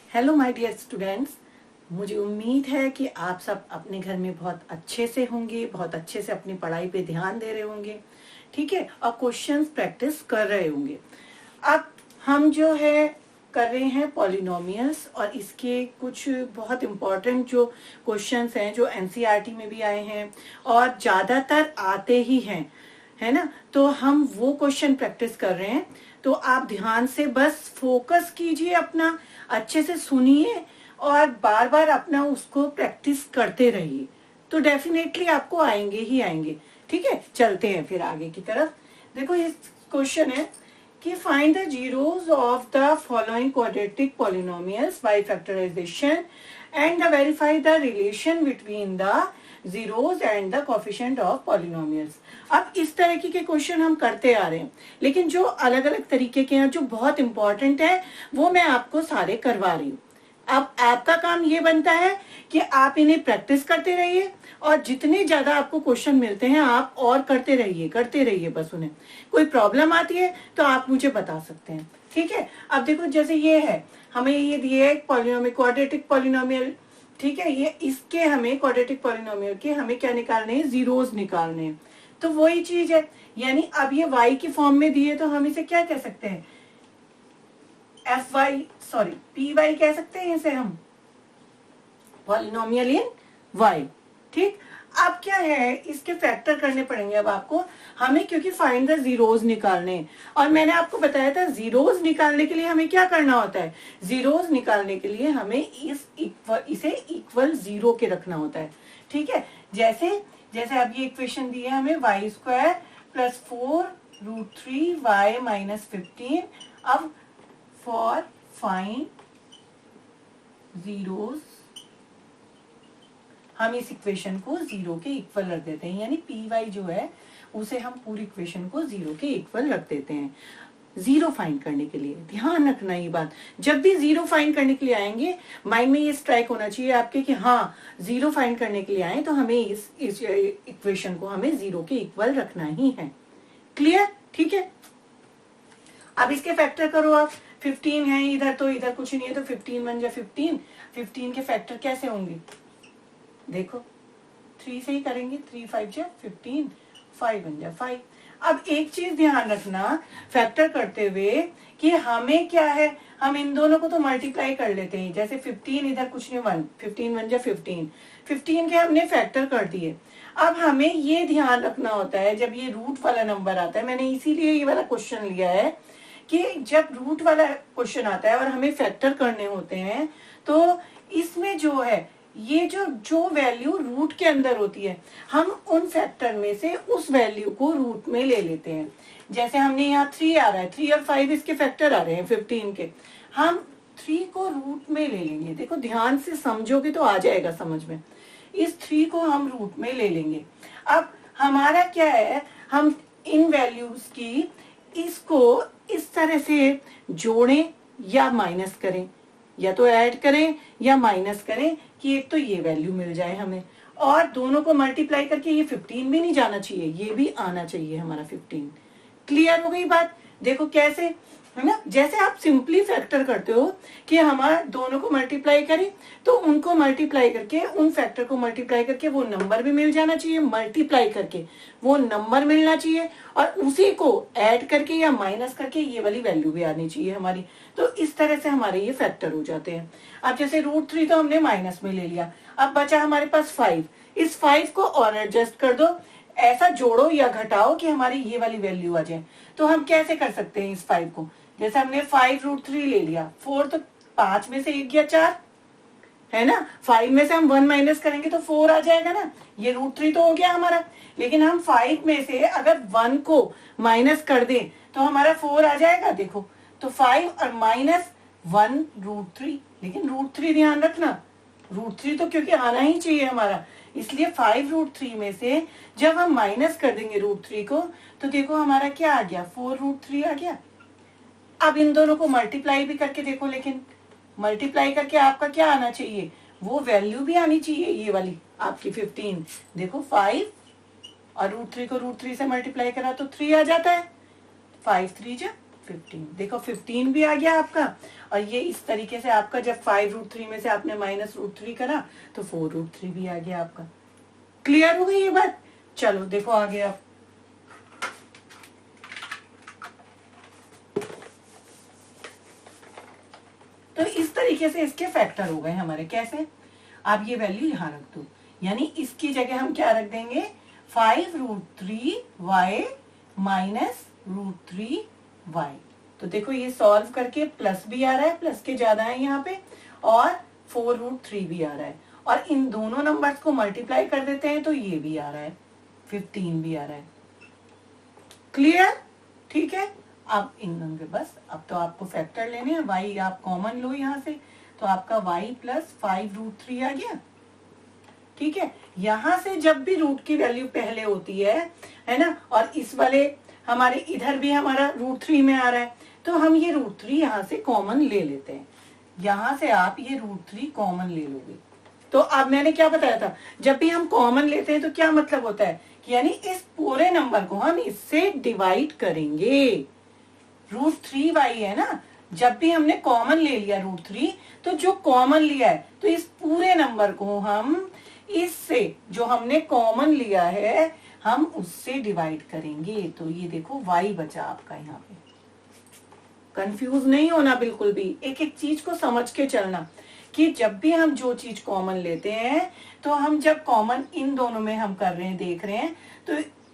Hello my dear students. मुझे उम्मीद है कि आप सब अपने घर में बहुत अच्छे से होंगे, बहुत अच्छे से अपनी पढ़ाई पे ध्यान दे रहे होंगे, ठीक है, और क्वेश्चंस प्रैक्टिस कर रहे होंगे। अब हम जो है कर रहे हैं पॉलिनोमियल्स, और इसके कुछ बहुत इम्पोर्टेंट जो क्वेश्चंस हैं जो एनसीईआरटी में भी आए हैं और ज़्यादातर आते ही हैं, है ना। तो हम वो क्वेश्चन प्रैक्टिस कर रहे हैं। तो आप ध्यान से बस फोकस कीजिए, अपना अच्छे से सुनिए और बार बार अपना उसको प्रैक्टिस करते रहिए, तो डेफिनेटली आपको आएंगे ही आएंगे। ठीक है, चलते हैं फिर आगे की तरफ। देखो ये क्वेश्चन है कि find the zeros of the following quadratic polynomials by factorisation and verify the relation between the zeros and the coefficient of polynomials. अब इस तरह के क्वेश्चन हम करते आ रहे हैं, लेकिन जो अलग अलग तरीके के हैं जो बहुत इंपॉर्टेंट है वो मैं आपको सारे करवा रही हूँ। अब आपका काम ये बनता है कि आप इन्हें प्रैक्टिस करते रहिए, और जितने ज्यादा आपको क्वेश्चन मिलते हैं आप और करते रहिए बस उन्हें। कोई प्रॉब्लम आती है तो आप मुझे बता सकते हैं, ठीक है। अब देखो जैसे ये है, हमें ये दिए पॉलिनोमियल, क्वाड्रेटिक पॉलिनोमियल, ठीक है। ये इसके हमें क्वाड्रेटिक पॉलिनोमियल के हमें क्या निकालने हैं, जीरोस निकालने हैं। तो वही चीज है, यानी अब ये y की फॉर्म में दिए तो हम इसे क्या कह सकते हैं, पी वाई कह सकते हैं इसे हम, पॉलिनोमियल इन y। ठीक, अब क्या है, इसके फैक्टर करने पड़ेंगे अब आपको हमें, क्योंकि फाइंड द जीरोस निकालने। और मैंने आपको बताया था जीरोस निकालने के लिए हमें क्या करना होता है, जीरोस निकालने के लिए हमें इसे इक्वल जीरो के रखना होता है। ठीक है, जैसे जैसे अब ये इक्वेशन दी है हमें y square plus 4√3y minus 15। अब फॉर फाइंड जीरोस हम इस इक्वेशन को जीरो के इक्वल रख देते हैं, यानी पी वाई जो है उसे हम पूरी इक्वेशन को जीरो के इक्वल रख देते हैं। जीरो फाइंड करने के लिए ध्यान रखना ये बात, जब भी जीरो फाइंड करने के लिए आएंगे माइंड में ये स्ट्राइक होना चाहिए आपके कि हाँ जीरो फाइंड करने के लिए आए तो हमें इस इक्वेशन को हमें जीरो के इक्वल रखना ही है। क्लियर, ठीक है। अब इसके फैक्टर करो आप, 15 है इधर तो इधर कुछ नहीं है, तो 15 बन जा 15। 15 के फैक्टर कैसे होंगे, देखो 3 से ही करेंगे, 3 5 जा 15, 5 बन जा 5। अब एक चीज ध्यान रखना फैक्टर करते हुए कि हमें क्या है, हम इन दोनों को तो मल्टीप्लाई कर लेते हैं, जैसे 15 इधर कुछ नहीं, 1 15 बन जा 15। 15 के हमने फैक्टर कर दिए। अब हमें ये ध्यान रखना होता है जब ये रूट वाला नंबर आता है, मैंने इसीलिए ये वाला क्वेश्चन लिया है कि जब रूट वाला क्वेश्चन आता है और हमें फैक्टर करने होते हैं तो इसमें जो है ये जो वैल्यू रूट के अंदर होती है हम उन फैक्टर में से उस वैल्यू को रूट में ले लेते हैं। जैसे हमने यहाँ 3 आ रहा है, 3 और 5 इसके फैक्टर आ रहे हैं 15 के, हम 3 को रूट में ले लेंगे। देखो ध्यान से समझोगे तो आ जाएगा समझ में, इस 3 को हम रूट में ले लेंगे। अब हमारा क्या है, हम इन वैल्यूज की इसको इस तरह से जोड़ें या माइनस करें, या तो ऐड करें या माइनस करें कि एक तो ये वैल्यू मिल जाए हमें, और दोनों को मल्टीप्लाई करके ये 15 भी नहीं जाना चाहिए, ये भी आना चाहिए हमारा 15। क्लियर हो गई बात, देखो कैसे है ना। जैसे आप सिंपली फैक्टर करते हो कि हमारा दोनों को मल्टीप्लाई करें तो उनको मल्टीप्लाई करके उन फैक्टर को मल्टीप्लाई करके वो नंबर भी मिल जाना चाहिए, मल्टीप्लाई करके वो नंबर मिलना चाहिए, और उसी को ऐड करके या माइनस करके ये वाली वैल्यू भी आनी चाहिए हमारी। तो इस तरह से हमारे ये फैक्टर हो जाते हैं। अब जैसे √3 तो हमने माइनस में ले लिया, अब बचा हमारे पास 5। इस 5 को और एडजस्ट कर दो, ऐसा जोड़ो या घटाओ कि हमारी ये वाली वैल्यू आ जाए। तो हम कैसे कर सकते हैं इस 5 को, जैसे हमने 5√3 ले लिया, 4 तो 5 में से 1 गया 4 है ना, 5 में से हम 1 माइनस करेंगे तो 4 आ जाएगा ना, ये √3 तो हो गया हमारा। लेकिन हम 5 में से अगर 1 को माइनस कर दें तो हमारा 4 आ जाएगा। देखो तो 5 और माइनस 1 √3, लेकिन √3 ध्यान रखना, √3 तो क्योंकि आना ही चाहिए हमारा, इसलिए 5√3 में से जब हम माइनस कर देंगे √3 को तो देखो हमारा क्या आ गया, 4√3 आ गया। अब इन दोनों को मल्टीप्लाई भी करके देखो, लेकिन मल्टीप्लाई करके आपका क्या आना चाहिए, वो वैल्यू भी आनी चाहिए ये वाली आपकी 15। देखो 5 और √3 को √3 से मल्टीप्लाई करा तो 3 आ जाता है, 5 3 जा 15। देखो 15 भी आ गया आपका, और ये इस तरीके से आपका जब 5√3 में से आपने -√3 करा तो 4√3 भी आ गया आपका। क्लियर हो गई ये बात? चलो देखो आगे आप। तो इस तरीके से इसके फैक्टर हो गए हमारे। कैसे? आप ये वैल्यू यहां रख दो, यानी इसकी जगह हम क्या रख देंगे, 5√3y -√3y। तो देखो ये सॉल्व करके प्लस भी आ रहा है, प्लस के ज्यादा है यहाँ पे, और 4√3 भी आ रहा है, और इन दोनों नंबर्स को मल्टीप्लाई कर देते हैं तो ये भी आ रहा है, 15 भी आ रहा है। क्लियर? ठीक है। अब इन दोनों के बस अब तो आपको फैक्टर लेने हैं, y आप कॉमन लो यहाँ से, तो आपका y + 5√3 आ गया। ठीक है, यहां से जब भी रूट की वैल्यू पहले होती है ना, और इस वाले हमारे इधर भी हमारा √3 में आ रहा है, तो हम ये √3 यहां से कॉमन ले लेते हैं। यहां से आप ये √3 कॉमन ले लोगे। तो अब मैंने क्या बताया था, जब भी हम कॉमन लेते हैं तो क्या मतलब होता है कि यानी इस पूरे नंबर को हम इससे डिवाइड करेंगे। √3y है ना, जब भी हमने कॉमन ले लिया √3, तो जो कॉमन लिया है तो इस पूरे नंबर को हम इससे जो हमने कॉमन लिया है हम उससे डिवाइड करेंगे। तो ये देखो y बचा आपका यहाँ पे। कंफ्यूज नहीं होना बिल्कुल भी, एक एक चीज को समझ के चलना कि जब भी हम जो चीज कॉमन लेते हैं तो हम जब कॉमन इन दोनों में हम कर रहे हैं, देख रहे हैं, तो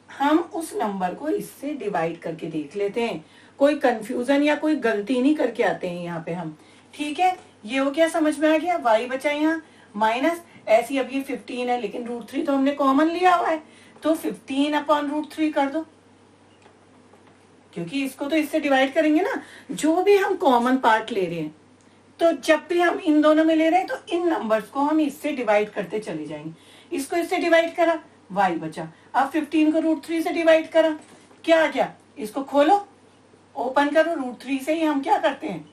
हम उस नंबर को इससे डिवाइड करके देख लेते हैं। कोई कंफ्यूजन या कोई गलती नहीं करके आते हैं यहाँ पे हम। ठीक है, ये हो क्या, समझ में आ गया? y बचा यहाँ माइनस, ऐसी अब ये 15 है, लेकिन √3 तो हमने कॉमन लिया हुआ है, तो 15/√3 कर दो, क्योंकि इसको तो इससे डिवाइड करेंगे ना। जो भी हम कॉमन पार्ट ले रहे हैं, तो जब भी हम इन दोनों में ले रहे हैं तो इन नंबर्स को हम इससे डिवाइड करते चले जाएंगे। इसको इससे डिवाइड करा, y बचा। अब 15 को √3 से डिवाइड करा, क्या आ गया? इसको खोलो, ओपन करो, √3 से ही हम क्या करते हैं,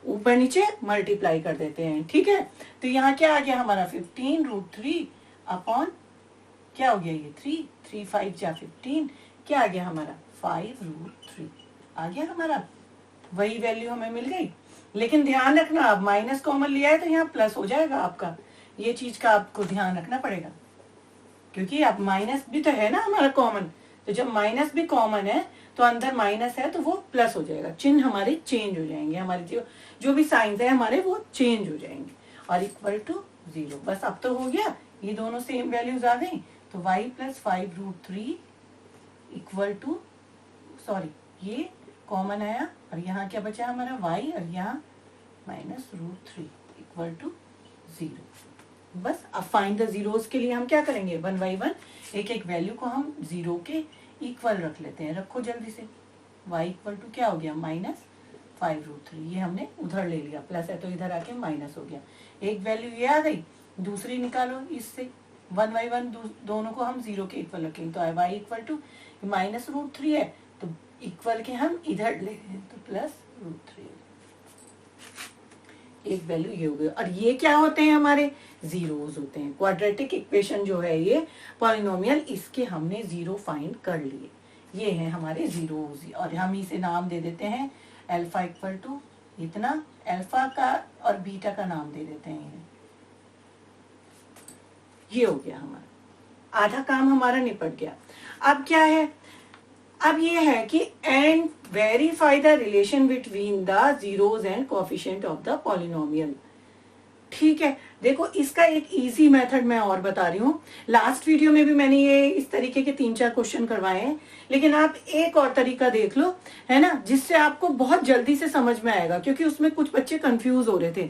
ऊपर नीचे मल्टीप्लाई कर देते हैं। ठीक है, तो यहाँ क्या आ गया हमारा, 15√3 अपॉन क्या हो गया, ये 3 5 जा 15, क्या आ गया हमारा, 5√3 आ गया हमारा। वही वैल्यू हमें मिल गई। लेकिन ध्यान रखना, अब माइनस कॉमन लिया है तो यहाँ प्लस हो जाएगा आपका, ये चीज का आपको ध्यान रखना पड़ेगा, क्योंकि अब माइनस भी तो है ना हमारा कॉमन। तो जब माइनस भी कॉमन है तो अंदर माइनस है तो वो प्लस हो जाएगा, चिन्ह हमारे चेंज हो जाएंगे, हमारे जो भी साइंस है हमारे वो चेंज हो जाएंगे, और इक्वल टू 0। बस अब तो हो गया, ये दोनों सेम वैल्यूज आ गई, तो y + 5√3 इक्वल टू, सॉरी ये कॉमन आया, और यहाँ क्या बचा हमारा y, और यहाँ -√3 इक्वल टू 0। बस अब फाइंड द जीरोस के लिए हम क्या करेंगे, 1 by 1 एक एक वैल्यू को हम 0 के इक्वल रख लेते हैं। रखो जल्दी से, y इक्वल टू क्या हो गया, -5√3, ये हमने उधर ले लिया, प्लस है तो इधर आके माइनस हो गया। एक वैल्यू ये आ गई, दूसरी निकालो इससे, 1 by 1 दोनों को हम 0 के इक्वल रखेंगे। तो y इक्वल टू -√3 है तो इक्वल के हम इधर ले रहे हैं, तो +√3, एक वैल्यू ये हो गई। और ये क्या होते हैं, हमारे जीरोस होते हैं। क्वाड्रेटिक इक्वेशन जो है ये पॉलिनोमियल, इसके हमने 0 फाइंड कर लिए, ये है हमारे जीरोस, और हम इसे नाम दे देते हैं अल्फा इक्वल टू इतना, अल्फा का और बीटा का नाम दे देते हैं। ये हो गया हमारा, आधा काम हमारा निपट गया। अब क्या है, अब ये है कि and verify the relation between the zeros and coefficient of the polynomial. ठीक है, देखो इसका एक इजी मेथड मैं और बता रही हूँ। लास्ट वीडियो में भी मैंने ये इस तरीके के 3-4 क्वेश्चन करवाए हैं, लेकिन आप एक और तरीका देख लो, है ना, जिससे आपको बहुत जल्दी से समझ में आएगा, क्योंकि उसमें कुछ बच्चे कंफ्यूज हो रहे थे।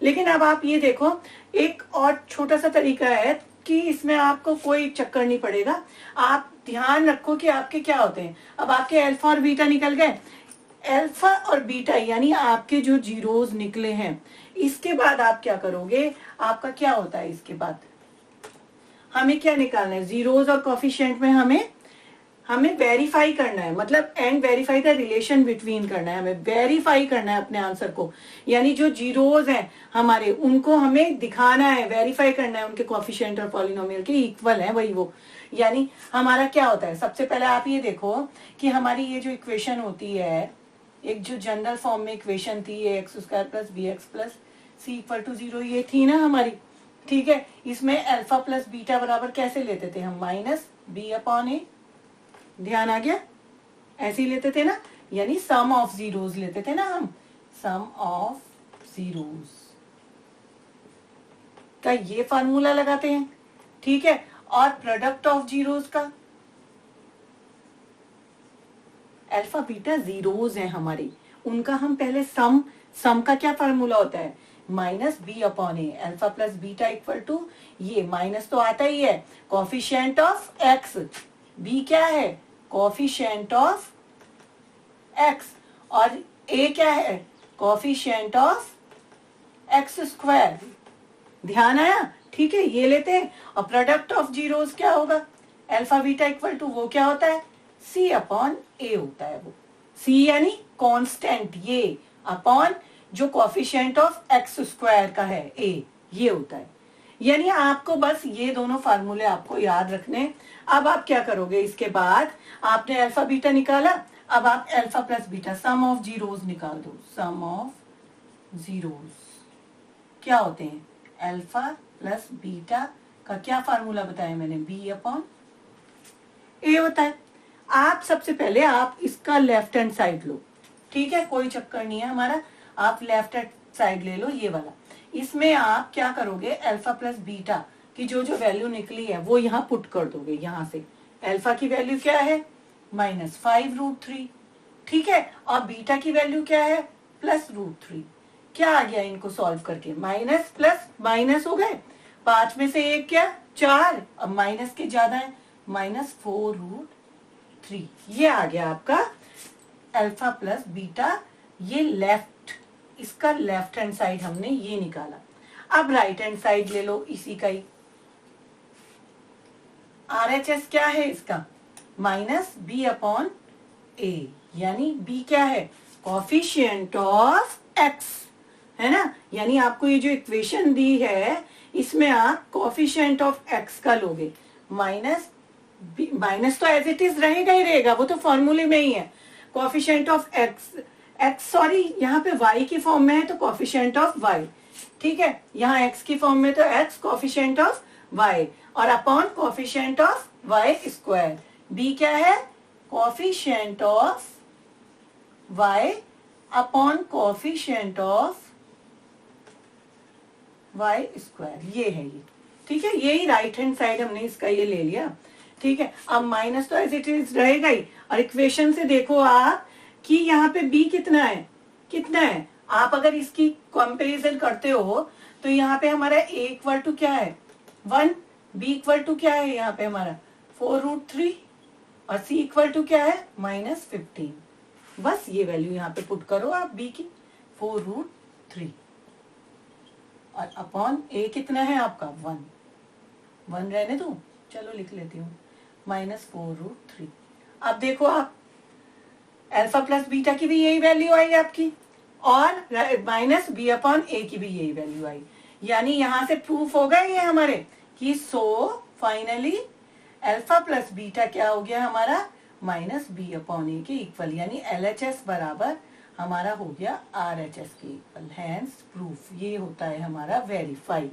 लेकिन अब आप ये देखो, एक और छोटा सा तरीका है कि इसमें आपको कोई चक्कर नहीं पड़ेगा। आप ध्यान रखो कि आपके क्या होते हैं, अब आपके अल्फा और बीटा निकल गए, अल्फा और बीटा यानी आपके जो जीरोस निकले हैं, इसके बाद आप क्या करोगे, आपका क्या होता है, इसके बाद हमें क्या निकालना है, जीरोस और कोएफिशिएंट में हमें वेरीफाई करना है, मतलब and verify the relation between करना है, हमें वेरीफाई करना है अपने आंसर को, यानी जो जीरोस हैं हमारे उनको हमें दिखाना है, वेरीफाई करना है, उनके कोएफिशिएंट और पॉलिनोमियल के इक्वल है वही वो। यानी हमारा क्या होता है, सबसे पहले आप ये देखो कि हमारी ये जो इक्वेशन होती है, एक जो जनरल फॉर्म में इक्वेशन थी A X square plus B X plus C equal to 0, ये थी ना हमारी, ठीक है। इसमें अल्फा प्लस बीटा बराबर कैसे लेते थे हम, माइनस बी अपॉन ए, ध्यान आ गया, ऐसे ही लेते थे ना, यानी सम ऑफ जीरोस लेते थे ना हम, सम ऑफ जीरोस का ये फार्मूला लगाते हैं, ठीक है। और प्रोडक्ट ऑफ जीरोस का, अल्फा बीटा जीरोस हैं हमारी, उनका हम पहले सम का क्या फार्मूला होता है, minus B upon A, alpha plus beta equal to, ये माइनस तो आता ही है, कोफिशिएंट ऑफ एक्स, बी क्या है, कोफिशिएंट ऑफ एक्स, और ए क्या है, कोफिशिएंट ऑफ एक्स स्क्वायर, ध्यान आया, ठीक है, ये लेते हैं। और प्रोडक्ट ऑफ जीरोस क्या होगा, अल्फा बीटा इक्वल टू, वो क्या होता है, सी अपॉन ए होता है, वो सी यानी कांस्टेंट, ये अपॉन जो कोफिशिएंट ऑफ एक्स स्क्वायर का है ए, ये होता है। यानी आपको बस ये दोनों फार्मूले आपको याद रखने। अब आप क्या करोगे, इसके बाद आपने अल्फा बीटा निकाला, अब आप alpha plus beta some of zeros निकाल दो, सम ऑफ जीरोस क्या होते हैं, अल्फा प्लस बीटा का क्या फार्मूला बताया मैंने, बी अपॉन ए होता है। आप सबसे पहले आप इसका लेफ्ट हैंड साइड लो, ठीक है, कोई चक्कर नहीं है हमारा, आप लेफ्ट हैंड साइड ले लो, ये वाला। इसमें आप क्या करोगे, अल्फा प्लस बीटा की जो जो वैल्यू निकली है वो यहाँ पुट कर दोगे, यहाँ से अल्फा की वैल्यू क्या है, -5√3, ठीक है, और बीटा की वैल्यू क्या है, +√3। क्या आ गया इनको सॉल्व करके, माइनस प्लस माइनस हो गए, 5 में से 1 क्या, 4, अब माइनस के ज्यादा है, -4√3, ये आ गया आपका अल्फा प्लस बीटा, ये लेफ्ट, इसका लेफ्ट हैंड साइड हमने ये निकाला। अब राइट हैंड साइड ले लो इसी का ही, RHS क्या है इसका, माइनस बी अपॉन ए, यानी बी क्या है, कोफिशिएंट ऑफ एक्स, है ना, यानी आपको ये जो इक्वेशन दी है इसमें आप कोफिशिएंट ऑफ एक्स का लोगे, माइनस तो एज इट इज रहेगा ही रहेगा, वो तो फॉर्मूले में ही है, कोफिशिएंट ऑफ एक्स सॉरी यहाँ पे y की फॉर्म में है तो कोफिशिएंट ऑफ y, ठीक है, यहाँ x की फॉर्म में तो x कोफिशिएंट ऑफ y, और upon coefficient of y square, b क्या है, coefficient of y upon coefficient of y square, ये है ये, ठीक है, यही राइट हैंड साइड हमने इसका ये ले लिया, ठीक है। अब माइनस तो एज इट इज रहेगा ही, और इक्वेशन से देखो आप कि यहाँ पे b कितना है, कितना है, आप अगर इसकी कंपैरिजन करते हो तो यहाँ पे हमारा a इक्वल टू क्या है 1, b इक्वल टू क्या है यहाँ पे हमारा 4√3, और c इक्वल टू क्या है -15, बस ये वैल्यू यहाँ पे पुट करो आप b की 4√3, और अपॉन a कितना है आपका 1 रहने दो, चलो लिख लेती हूँ -4√3। अब देखो आप अल्फा प्लस बीटा की भी यही वैल्यू आई आपकी, और माइनस बी अपॉन ए की भी यही वैल्यू आई, यानी यहां से प्रूफ हो गया ये हमारे कि so finally alpha plus beta क्या हो गया हमारा -b अपॉन ए के इक्वल, यानी LHS बराबर हमारा हो गया RHS के इक्वल, हैंस प्रूफ, ये होता है हमारा वेरीफाई।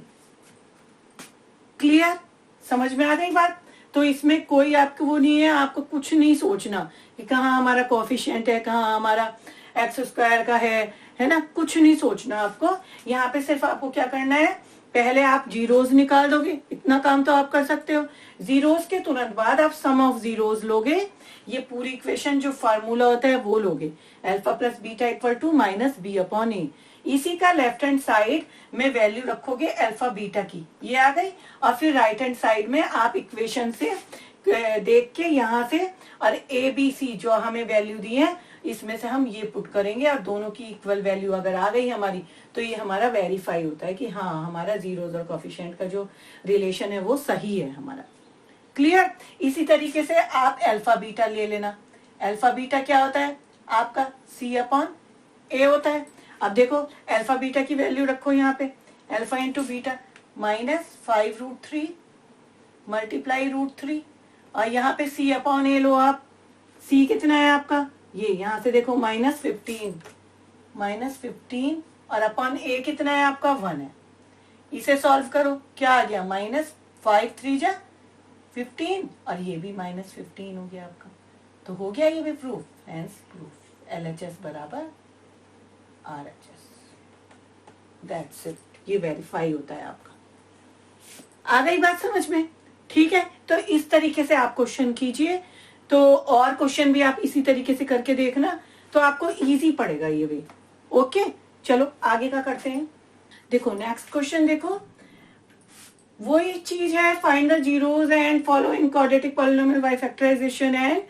क्लियर, समझ में आ गई बात। तो इसमें कोई आपको वो नहीं है, आपको कुछ नहीं सोचना कि कहाँ हमारा कोफिशिएंट है, कहाँ हमारा एक्स स्क्वायर का है ना, कुछ नहीं सोचना आपको। यहाँ पे सिर्फ आपको क्या करना है, पहले आप जीरोस निकाल दोगे, इतना काम तो आप कर सकते हो। जीरोस के तुरंत बाद आप सम ऑफ जीरोस लोगे, ये पूरी इक्वेशन जो फार्मूला होता है वो लोगे, alpha plus beta equal to -b upon A, इसी का लेफ्ट हैंड साइड में वैल्यू रखोगे अल्फा बीटा की, ये आ गई, और फिर राइट हैंड साइड में आप इक्वेशन से देख के यहाँ से और ए बी सी जो हमें वैल्यू दी है इसमें से हम ये पुट करेंगे, और दोनों की इक्वल वैल्यू अगर आ गई हमारी तो ये हमारा वेरीफाई होता है कि हाँ हमारा जीरोस और कोफिशिएंट का जो रिलेशन है वो सही है हमारा। क्लियर। इसी तरीके से आप अल्फा बीटा ले लेना, अल्फा बीटा क्या होता है आपका c अपॉन ए होता है। अब देखो अल्फा बीटा की वैल्यू रखो यहाँ पे, अल्फा इंटू बीटा -5√3 मल्टीप्लाई √3, और यहाँ पे c अपॉन ए लो आप, c कितना है आपका ये यहाँ से देखो -15 और अपन a कितना है आपका 1 है। इसे सॉल्व करो, क्या आ गया -5 3 जा 15 और ये भी -15 हो गया आपका। तो हो गया ये भी प्रूफ, हेंस प्रूफ LHS बराबर RHS। दैट्स इट, ये वेरीफाई होता है आपका। आ गई बात समझ में? ठीक है, तो इस तरीके से आप क्वेश्चन कीजिए। तो और क्वेश्चन भी आप इसी तरीके से करके देखना, तो आपको इजी पड़ेगा ये भी। ओके, चलो आगे का करते हैं। देखो नेक्स्ट क्वेश्चन, देखो वही चीज है, find the zeros and following quadratic polynomial by factorisation and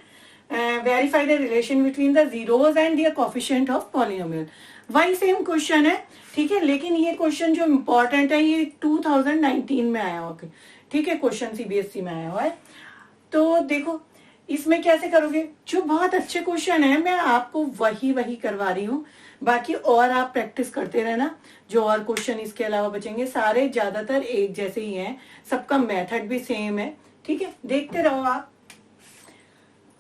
verify the relation between the zeros and their coefficient of polynomial. वही सेम क्वेश्चन है, ठीक है, लेकिन ये क्वेश्चन जो इम्पोर्टेंट है ये 2019 में आया हुआ, ठीक है, क्वेश्चन CBSE में आया हुआ है। तो देखो इसमें कैसे करोगे, जो बहुत अच्छे क्वेश्चन है मैं आपको वही करवा रही हूँ, बाकी और आप प्रैक्टिस करते रहना। जो और क्वेश्चन इसके अलावा बचेंगे सारे ज्यादातर एक जैसे ही हैं, सबका मेथड भी सेम है, ठीक है, देखते रहो आप।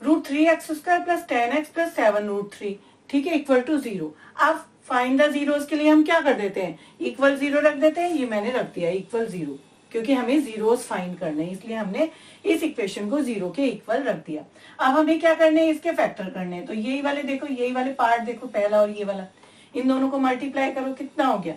√3x² प्लस 10x प्लस 7√3, ठीक है, इक्वल टू 0। अब फाइंड द जीरोस के लिए हम क्या कर देते हैं, इक्वल 0 रख देते हैं। ये मैंने रख दिया इक्वल 0, क्योंकि हमें जीरोस फाइंड करने हैं, इसलिए हमने इस इक्वेशन को 0 के इक्वल रख दिया। अब हमें क्या करने हैं, इसके फैक्टर करने हैं। तो यही वाले देखो, यही वाले पार्ट देखो, पहला और ये वाला, इन दोनों को मल्टीप्लाई करो, कितना हो गया।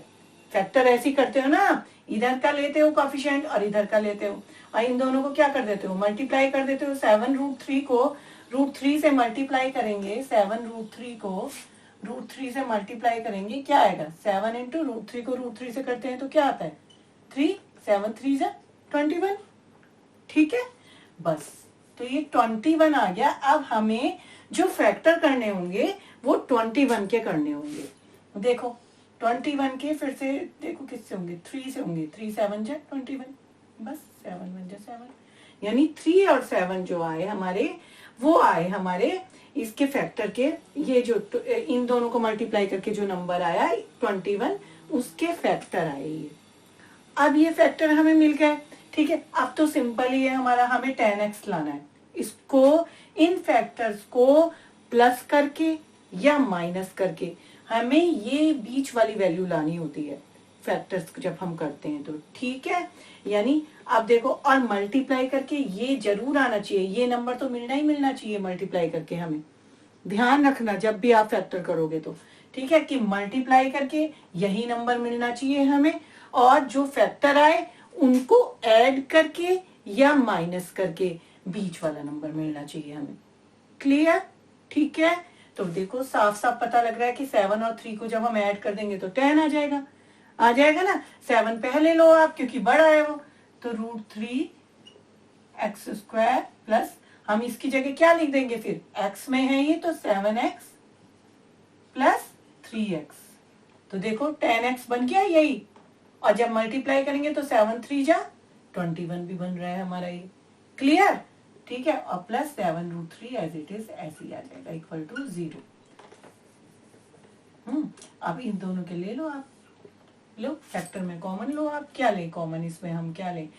फैक्टर ऐसे ही करते हो ना आप, इधर का लेते हो कोएफिशिएंट और इधर का लेते हो, और इन दोनों को क्या कर देते हो, मल्टीप्लाई कर देते हो। 7√3 को √3 से मल्टीप्लाई करेंगे, 7√3 को √3 से मल्टीप्लाई करेंगे, क्या आएगा, 7 इंटू √3 को √3 से करते हैं तो क्या आता है 3, 7 3 जा 21, ठीक है, बस। तो ये 21 आ गया। अब हमें जो फैक्टर करने होंगे वो 21 के करने होंगे। देखो 21 के फिर से देखो किससे होंगे, 3 से होंगे, 3 7 जा 21, बस 7 1 जा 7, यानी 3 और 7 जो आए हमारे, वो आए हमारे इसके फैक्टर के, ये जो इन दोनों को मल्टीप्लाई करके जो नंबर आया 21, उसके फैक्टर आए ये। अब ये फैक्टर हमें मिल गए, ठीक है। अब तो सिंपल ही है हमारा, हमें 10x लाना है। इसको, इन फैक्टर्स को प्लस करके या माइनस करके हमें ये बीच वाली वैल्यू लानी होती है फैक्टर्स जब हम करते हैं तो, ठीक है। यानी अब देखो, और मल्टीप्लाई करके ये जरूर आना चाहिए, ये नंबर तो मिलना ही मिलना चाहिए मल्टीप्लाई करके। हमें ध्यान रखना जब भी आप फैक्टर करोगे तो, ठीक है, कि मल्टीप्लाई करके यही नंबर मिलना चाहिए हमें, और जो फैक्टर आए उनको ऐड करके या माइनस करके बीच वाला नंबर मिलना चाहिए हमें। क्लियर, ठीक है। तो देखो साफ साफ पता लग रहा है कि 7 और 3 को जब हम ऐड कर देंगे तो 10 आ जाएगा, आ जाएगा ना। 7 पहले लो आप क्योंकि बड़ा है वो, तो √3x² प्लस, हम इसकी जगह क्या लिख देंगे फिर, x में है ये तो 7x प्लस 3x, तो देखो 10x बन गया यही, और जब मल्टीप्लाई करेंगे तो 7 3 जा 21 भी बन रहा है हमारा ये। क्लियर, ठीक है, और प्लस 7√3 एज इट इज ऐसे ही आ जाएगा इक्वल टू 0। अब इन दोनों के ले लो आप, लो फैक्टर में कॉमन लो आप, क्या ले कॉमन, इसमें हम क्या लें,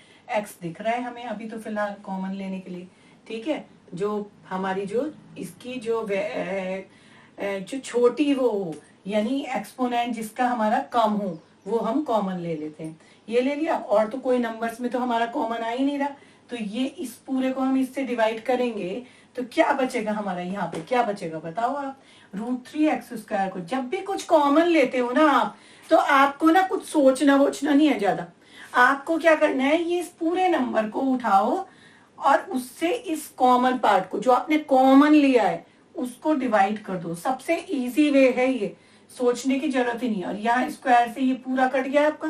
x दिख रहा है हमें अभी तो फिलहाल कॉमन लेने के लिए, ठीक है। जो हमारी जो इसकी जो छोटी वो हो, यानी एक्सपोनेंट जिसका हमारा कम हो, वो हम कॉमन ले लेते हैं। ये ले लिया, और तो कोई नंबर्स में तो हमारा कॉमन आ ही नहीं रहा, तो ये इस पूरे को हम इससे डिवाइड करेंगे तो क्या बचेगा हमारा, यहाँ पे क्या बचेगा बताओ आप। √3x² को जब भी कुछ कॉमन लेते हो ना आप, तो आपको ना कुछ सोचना वोचना नहीं है ज्यादा, आपको क्या करना है, ये इस पूरे नंबर को उठाओ और उससे इस कॉमन पार्ट को जो आपने कॉमन लिया है उसको डिवाइड कर दो। सबसे इजी वे है ये, सोचने की जरूरत ही नहीं है। और यहाँ स्क्वायर से ये पूरा कट गया आपका,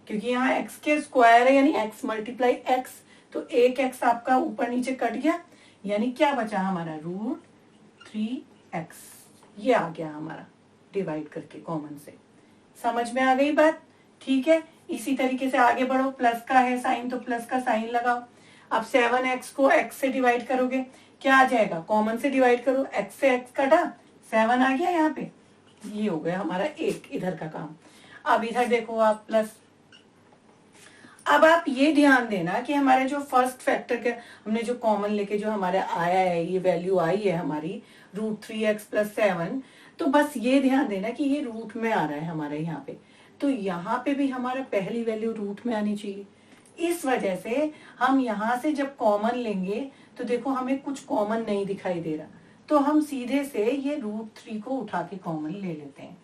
क्योंकि यहाँ x के स्क्वायर है, यानी x मल्टीप्लाई x, तो एक x आपका ऊपर नीचे कट गया, यानी क्या बचा हमारा √3x, ये आ गया हमारा डिवाइड करके कॉमन से। समझ में आ गई बात, ठीक है। इसी तरीके से आगे बढ़ो, प्लस का है साइन तो प्लस का साइन लगाओ। अब 7x को x से डिवाइड करोगे, क्या आ जाएगा, कॉमन से डिवाइड करो, x से x कटा, 7 आ गया यहाँ पे, ये हो गया हमारा एक इधर का काम। अब इधर देखो आप प्लस, अब आप ये ध्यान देना कि हमारे जो फर्स्ट फैक्टर के हमने जो कॉमन लेके जो हमारे आया है, ये वैल्यू आई है हमारी, √3x+7, तो बस ये ध्यान देना कि ये रूट में आ रहा है हमारे यहाँ पे, तो यहाँ पे भी हमारा पहली वैल्यू रूट में आनी चाहिए। इस वजह से हम यहाँ से जब कॉमन लेंगे तो देखो हमें कुछ कॉमन नहीं दिखाई दे रहा, तो हम सीधे से ये √3 को उठा के कॉमन ले लेते हैं,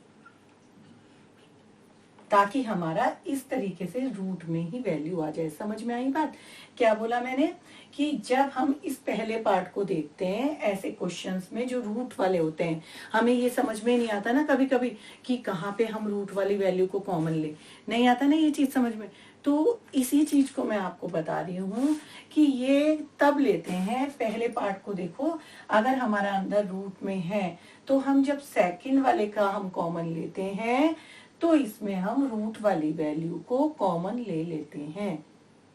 ताकि हमारा इस तरीके से रूट में ही वैल्यू आ जाए। समझ में आई बात? क्या बोला मैंने कि जब हम इस पहले पार्ट को देखते हैं ऐसे क्वेश्चंस में जो रूट वाले होते हैं, हमें ये समझ में नहीं आता ना कभी कभी कि कहाँ पे हम रूट वाली वैल्यू को कॉमन ले, नहीं आता ना ये चीज समझ में। तो इसी चीज को मैं आपको बता रही हूँ कि ये तब लेते हैं, पहले पार्ट को देखो, अगर हमारा अंदर रूट में है तो हम जब सेकंड वाले का हम कॉमन लेते हैं तो इसमें हम रूट वाली वैल्यू को कॉमन ले लेते हैं।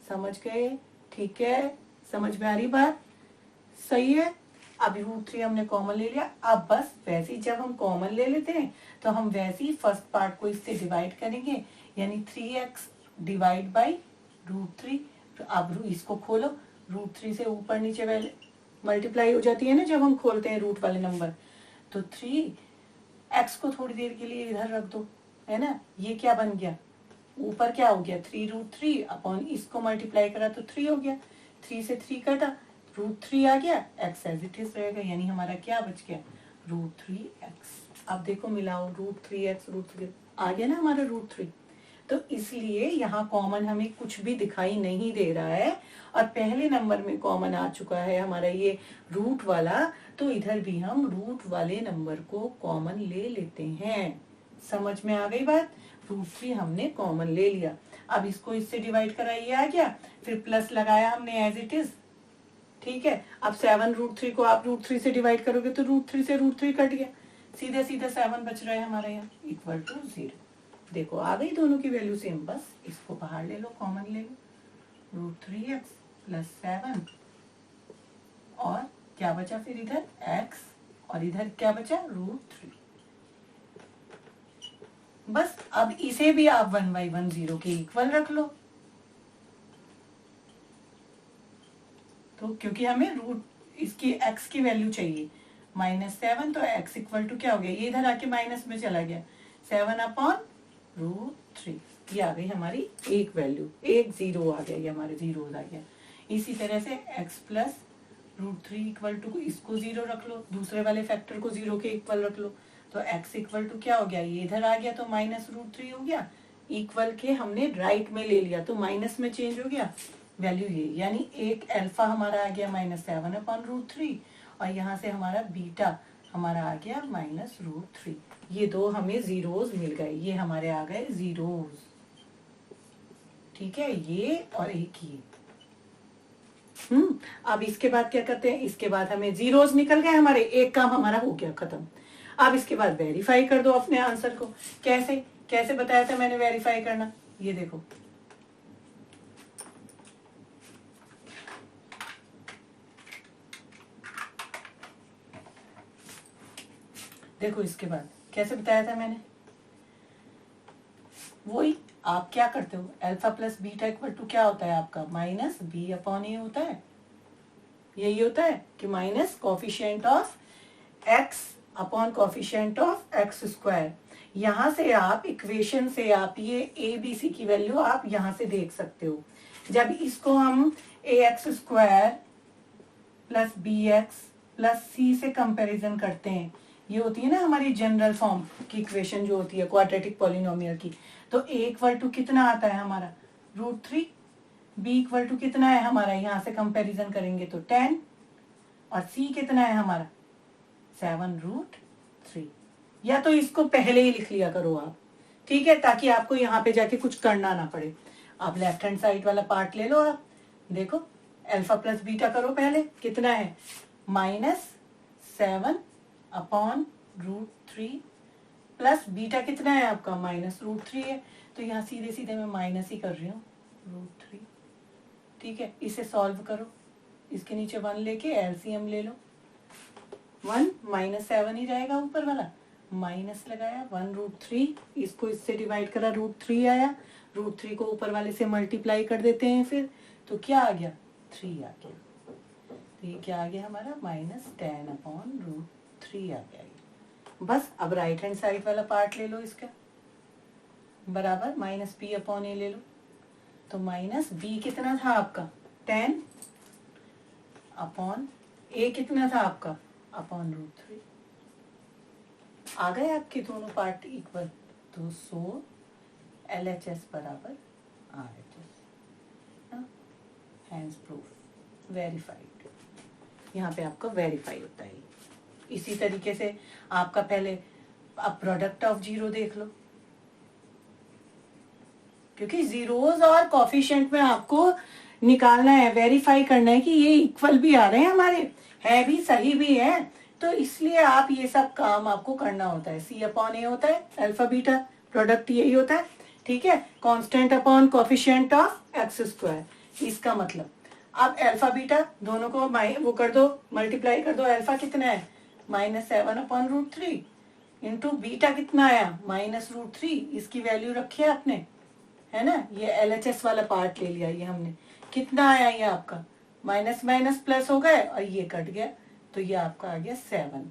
समझ गए? ठीक है, समझ में आ रही बात? सही है। अब √3 हमने कॉमन ले लिया, अब बस वैसे ही जब हम कॉमन ले लेते हैं तो हम वैसे ही फर्स्ट पार्ट को इससे डिवाइड करेंगे, यानी 3x डिवाइड बाई √3। तो अब इसको खोलो, √3 से ऊपर नीचे वैल्यू मल्टीप्लाई हो जाती है ना जब हम खोलते हैं रूट वाले नंबर। तो 3x को थोड़ी देर के लिए इधर रख दो, है ना। ये क्या बन गया, ऊपर क्या हो गया 3√3 अपॉन इसको मल्टीप्लाई करा तो 3 हो गया, 3 से 3 कटा, √3 आ गया, x एज इट इज रहेगा, यानी हमारा क्या बच गया √3x। अब देखो मिलाओ, √3x √3 आ गया ना हमारा √3। तो इसलिए यहाँ कॉमन हमें कुछ भी दिखाई नहीं दे रहा है, और पहले नंबर में कॉमन आ चुका है हमारा ये रूट वाला, तो इधर भी हम रूट वाले नंबर को कॉमन ले लेते हैं। समझ में आ गई बात? √3 हमने कॉमन ले लिया, अब इसको इससे डिवाइड करा, ये आ गया, फिर प्लस लगाया हमने एज इट इज। ठीक है, अब 7 √3 को आप √3 से डिवाइड करोगे तो √3 से √3 कट गया, सीधे सीधे 7 बच रहा है हमारे यहाँ, इक्वल टू 0। देखो आ गई दोनों की वैल्यू सेम, बस इसको बाहर ले लो, कॉमन ले लो, √3x+7, और क्या बचा फिर इधर x, और इधर क्या बचा √3। बस अब इसे भी आप 1/1 0 के इक्वल रख लो, तो क्योंकि हमें रूट इसकी x की वैल्यू चाहिए -7, तो x इक्वल टू क्या हो गया, ये इधर आके माइनस में चला गया, 7/√3। ये आ गई हमारी एक वैल्यू, एक 0 आ गया, ये हमारे 0 आ गया। इसी तरह से x+√3 इक्वल टू, इसको 0 रख लो, दूसरे वाले फैक्टर को 0 के इक्वल रख लो, तो x इक्वल टू क्या हो गया, ये इधर आ गया तो -√3 हो गया, इक्वल के हमने राइट में ले लिया तो माइनस में चेंज हो गया वैल्यू ये, यानी एक अल्फा हमारा आ गया -7/√3, और यहाँ से हमारा बीटा हमारा आ गया -√3। ये दो हमें जीरोस मिल गए, ये हमारे आ गए जीरोस। ठीक है, ये और एक ये। अब इसके बाद क्या करते हैं, इसके बाद हमें जीरोस निकल गए हमारे, एक काम हमारा हो गया खत्म। अब इसके बाद वेरीफाई कर दो अपने आंसर को। कैसे कैसे बताया था मैंने वेरीफाई करना, ये देखो, देखो इसके बाद कैसे बताया था मैंने, वही आप क्या करते हो, alpha plus beta equal to क्या होता है आपका -b/a होता है, यही होता है कि minus coefficient of x upon coefficient of x²। यहाँ से आप इक्वेशन से आप ये ABC की वैल्यू आप यहाँ से देख सकते हो। जब इसको हम ax² plus bx plus c से कंपैरिजन करते हैं, ये होती है ना हमारी जनरल फॉर्म की इक्वेशन जो होती है क्वाड्रेटिक पॉलिनोमियल की, तो a इक्वल टू कितना आता है हमारा √3, b इक्वल टू कितना है हमारा, यहाँ से कंपैरिजन करेंगे तो 10, और c कितना है हमारा 7√3। या तो इसको पहले ही लिख लिया करो आप, ठीक है, ताकि आपको यहाँ पे जाके कुछ करना ना पड़े। आप लेफ्ट हैंड साइड वाला पार्ट ले लो, आप देखो अल्फा प्लस बीटा करो पहले, कितना है -7/√3 प्लस बीटा कितना है आपका -√3 है, तो यहाँ सीधे सीधे मैं माइनस ही कर रही हूँ √3। ठीक है, इसे सॉल्व करो, इसके नीचे 1 लेके एलसीएम ले लो, 1 -7 ही रहेगा ऊपर वाला, माइनस लगाया 1√3, इसको इससे डिवाइड करा √3 आया, √3 को ऊपर वाले से मल्टीप्लाई कर देते हैं फिर, तो क्या आ गया 3 आ गया, तो ये क्या आ गया हमारा -10/√3। 3 आ गया ये। बस अब राइट हैंड साइड वाला पार्ट ले लो इसका, बराबर माइनस बी अपॉन ए ले लो। तो माइनस बी कितना था आपका 10 अपॉन ए कितना था आपका अपॉन √3। आ गए आपके दोनों पार्ट इक्वल। तो सो LHS बराबर RHS, हैंस प्रूफ वेरीफाइड। यहाँ पे आपका वेरीफाई होता है। इसी तरीके से आपका पहले आप प्रोडक्ट ऑफ जीरो देख लो, क्योंकि जीरोज और कोफिशिएंट में आपको निकालना है, वेरीफाई करना है कि ये इक्वल भी आ रहे हैं हमारे, है भी सही भी है। तो इसलिए आप ये सब काम आपको करना होता है। C अपॉन ए होता है अल्फा बीटा, प्रोडक्ट यही होता है, ठीक है। Constant upon coefficient of x²। इसका मतलब अब अल्फा बीटा दोनों को वो कर दो, मल्टीप्लाई कर दो। अल्फा कितना है -7 अपॉन √3 इंटू बीटा कितना आया -√3। इसकी वैल्यू रखी है आपने, है ना। ये LHS वाला पार्ट ले लिया ये हमने। कितना आया ये आपका माइनस माइनस प्लस हो गए और ये कट गया, तो ये आपका आ गया 7,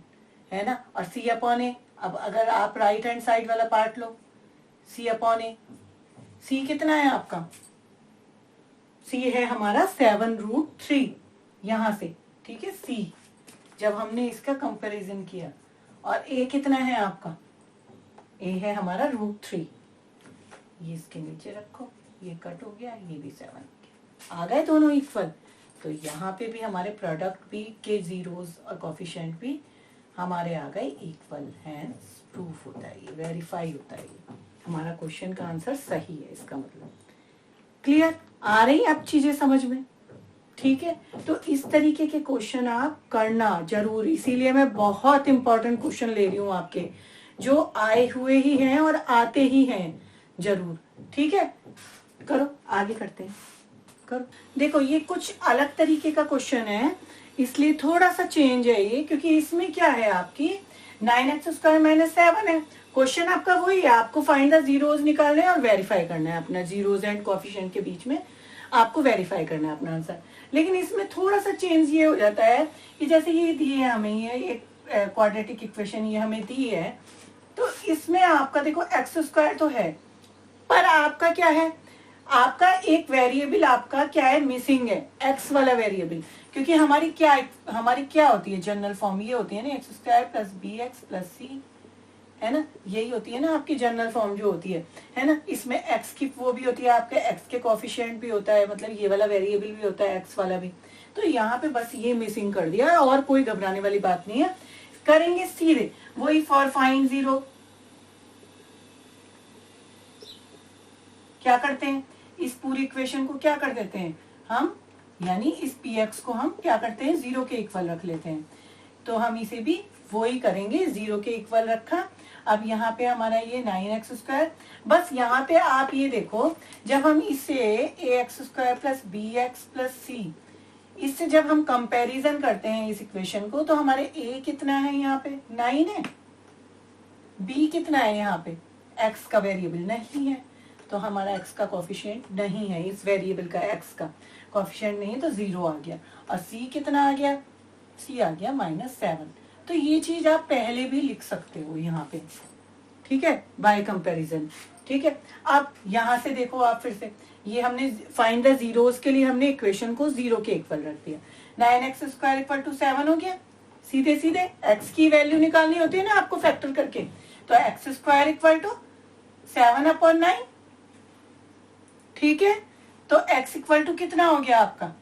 है ना। और C अपॉन ए, अब अगर आप राइट हैंड साइड वाला पार्ट लो, C अपॉन ए, C कितना है आपका, C है हमारा 7√3 यहां से, ठीक है। C जब हमने इसका कंपैरिजन किया, और A कितना है आपका, A है हमारा √3। ये इसके नीचे रखो, ये कट हो गया, ये भी 7 आ गए दोनों इक्वल। तो यहाँ पे भी हमारे प्रोडक्ट भी के जीरोस और कोफिशिएंट भी हमारे आ गए इक्वल, हैंस प्रूफ होता है, ये वेरीफाई होता है। हमारा क्वेश्चन का आंसर सही है, इसका मतलब क्लियर आ रही अब चीजें समझ में, ठीक है। तो इस तरीके के क्वेश्चन आप करना जरूर, इसीलिए मैं बहुत इंपॉर्टेंट क्वेश्चन ले रही हूँ आपके, जो आए हुए ही हैं और आते ही हैं जरूर, ठीक है। करो आगे करते हैं, करो। देखो ये कुछ अलग तरीके का क्वेश्चन है, इसलिए थोड़ा सा चेंज है ये, क्योंकि इसमें क्या है आपकी 9x² - 7 है। क्वेश्चन आपका वही है, आपको फाइंड द जीरोज निकालने हैं और वेरीफाई करना है अपना, जीरोज एंड कोफिशिएंट के बीच में आपको वेरीफाई करना है अपना आंसर। लेकिन इसमें थोड़ा सा चेंज ये हो जाता है कि जैसे ये दी है हमें, ये एक क्वाड्रेटिक इक्वेशन ये हमें दी है, तो इसमें आपका देखो x² तो है, पर आपका क्या है, आपका एक वेरिएबल आपका क्या है, मिसिंग है, x वाला वेरिएबल। क्योंकि हमारी क्या होती है जनरल फॉर्म, ये होती है ना x² + bx + c, है ना। यही होती है ना आपकी जनरल फॉर्म जो होती है ना। इसमें x की वो भी होती है, आपके x के कोफिशिएंट भी होता है, मतलब ये वाला वेरिएबल भी होता है x वाला भी। तो यहाँ पे बस ये मिसिंग कर दिया, और कोई घबराने वाली बात नहीं है, करेंगे सीधे वही। फॉर फाइंड जीरो क्या करते हैं, इस पूरी इक्वेशन को क्या कर देते हैं हम, यानी इस px को हम क्या करते हैं, 0 के इक्वल रख लेते हैं। तो हम इसे भी वो ही करेंगे, 0 के इक्वल रखा। अब यहाँ पे हमारा ये 9x², बस यहाँ पे आप ये देखो, जब हम इसे ax² + bx + c, इससे जब हम कंपैरिजन करते हैं इस इक्वेशन को, तो हमारे a कितना है यहाँ पे 9 है, b कितना है यहाँ पे, x का वेरिएबल नहीं है, तो हमारा x का कोफिशिएंट नहीं है, इस वेरिएबल का x का कोफिशिएंट नहीं है, तो 0 आ गया। और c कितना आ गया, c आ गया -7। तो ये चीज आप पहले भी लिख सकते हो यहाँ पे, ठीक है, बाय कंपैरिजन, ठीक है। अब यहाँ से देखो आप फिर से, ये हमने फाइंड द जीरोस के लिए हमने इक्वेशन को 0 के इक्वल रख दिया। 9x² = 7 हो गया, सीधे सीधे x की वैल्यू निकालनी होती है ना आपको फैक्टर करके, तो x² = 7/9, ठीक है। तो x = कितना हो गया आपका,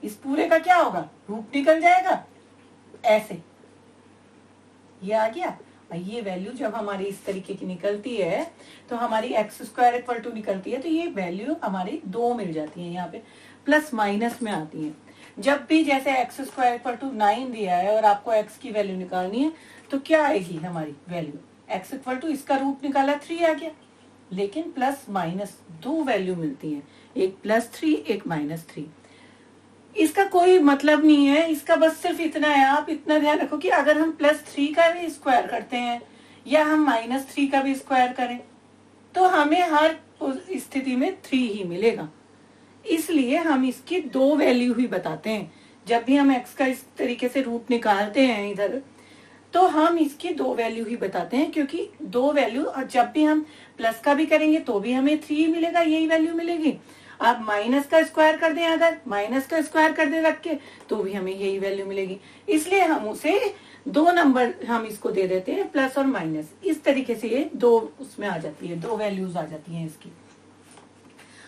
इस पूरे का क्या होगा, रूट निकल जाएगा ऐसे, ये आ गया। और ये वैल्यू जब हमारी इस तरीके की निकलती है, तो हमारी x² = निकलती है, तो ये वैल्यू हमारी 2 मिल जाती है, यहाँ पे प्लस माइनस में आती है। जब भी जैसे x² = 9 दिया है और आपको x की वैल्यू निकालनी है, तो क्या आएगी हमारी वैल्यू, x = इसका रूट निकाला 3 आ गया, लेकिन प्लस माइनस 2 वैल्यू मिलती है, एक +3 एक -3। इसका कोई मतलब नहीं है, इसका बस सिर्फ इतना है, आप इतना ध्यान रखो कि अगर हम +3 का भी स्क्वायर करते हैं या हम -3 का भी स्क्वायर करें, तो हमें हर स्थिति में 3 ही मिलेगा। इसलिए हम इसकी 2 वैल्यू ही बताते हैं। जब भी हम x का इस तरीके से रूट निकालते हैं इधर, तो हम इसकी दो वैल्यू ही बताते हैं, क्योंकि दो वैल्यू, और जब भी हम प्लस का भी करेंगे तो भी हमें 3 मिलेगा, यही वैल्यू मिलेगी। आप माइनस का स्क्वायर कर दें, अगर माइनस का स्क्वायर कर दें रख के, तो भी हमें यही वैल्यू मिलेगी। इसलिए हम उसे दो नंबर हम इसको दे देते हैं, प्लस और माइनस। इस तरीके से ये दो उसमें आ जाती है, दो वैल्यूज आ जाती हैं इसकी।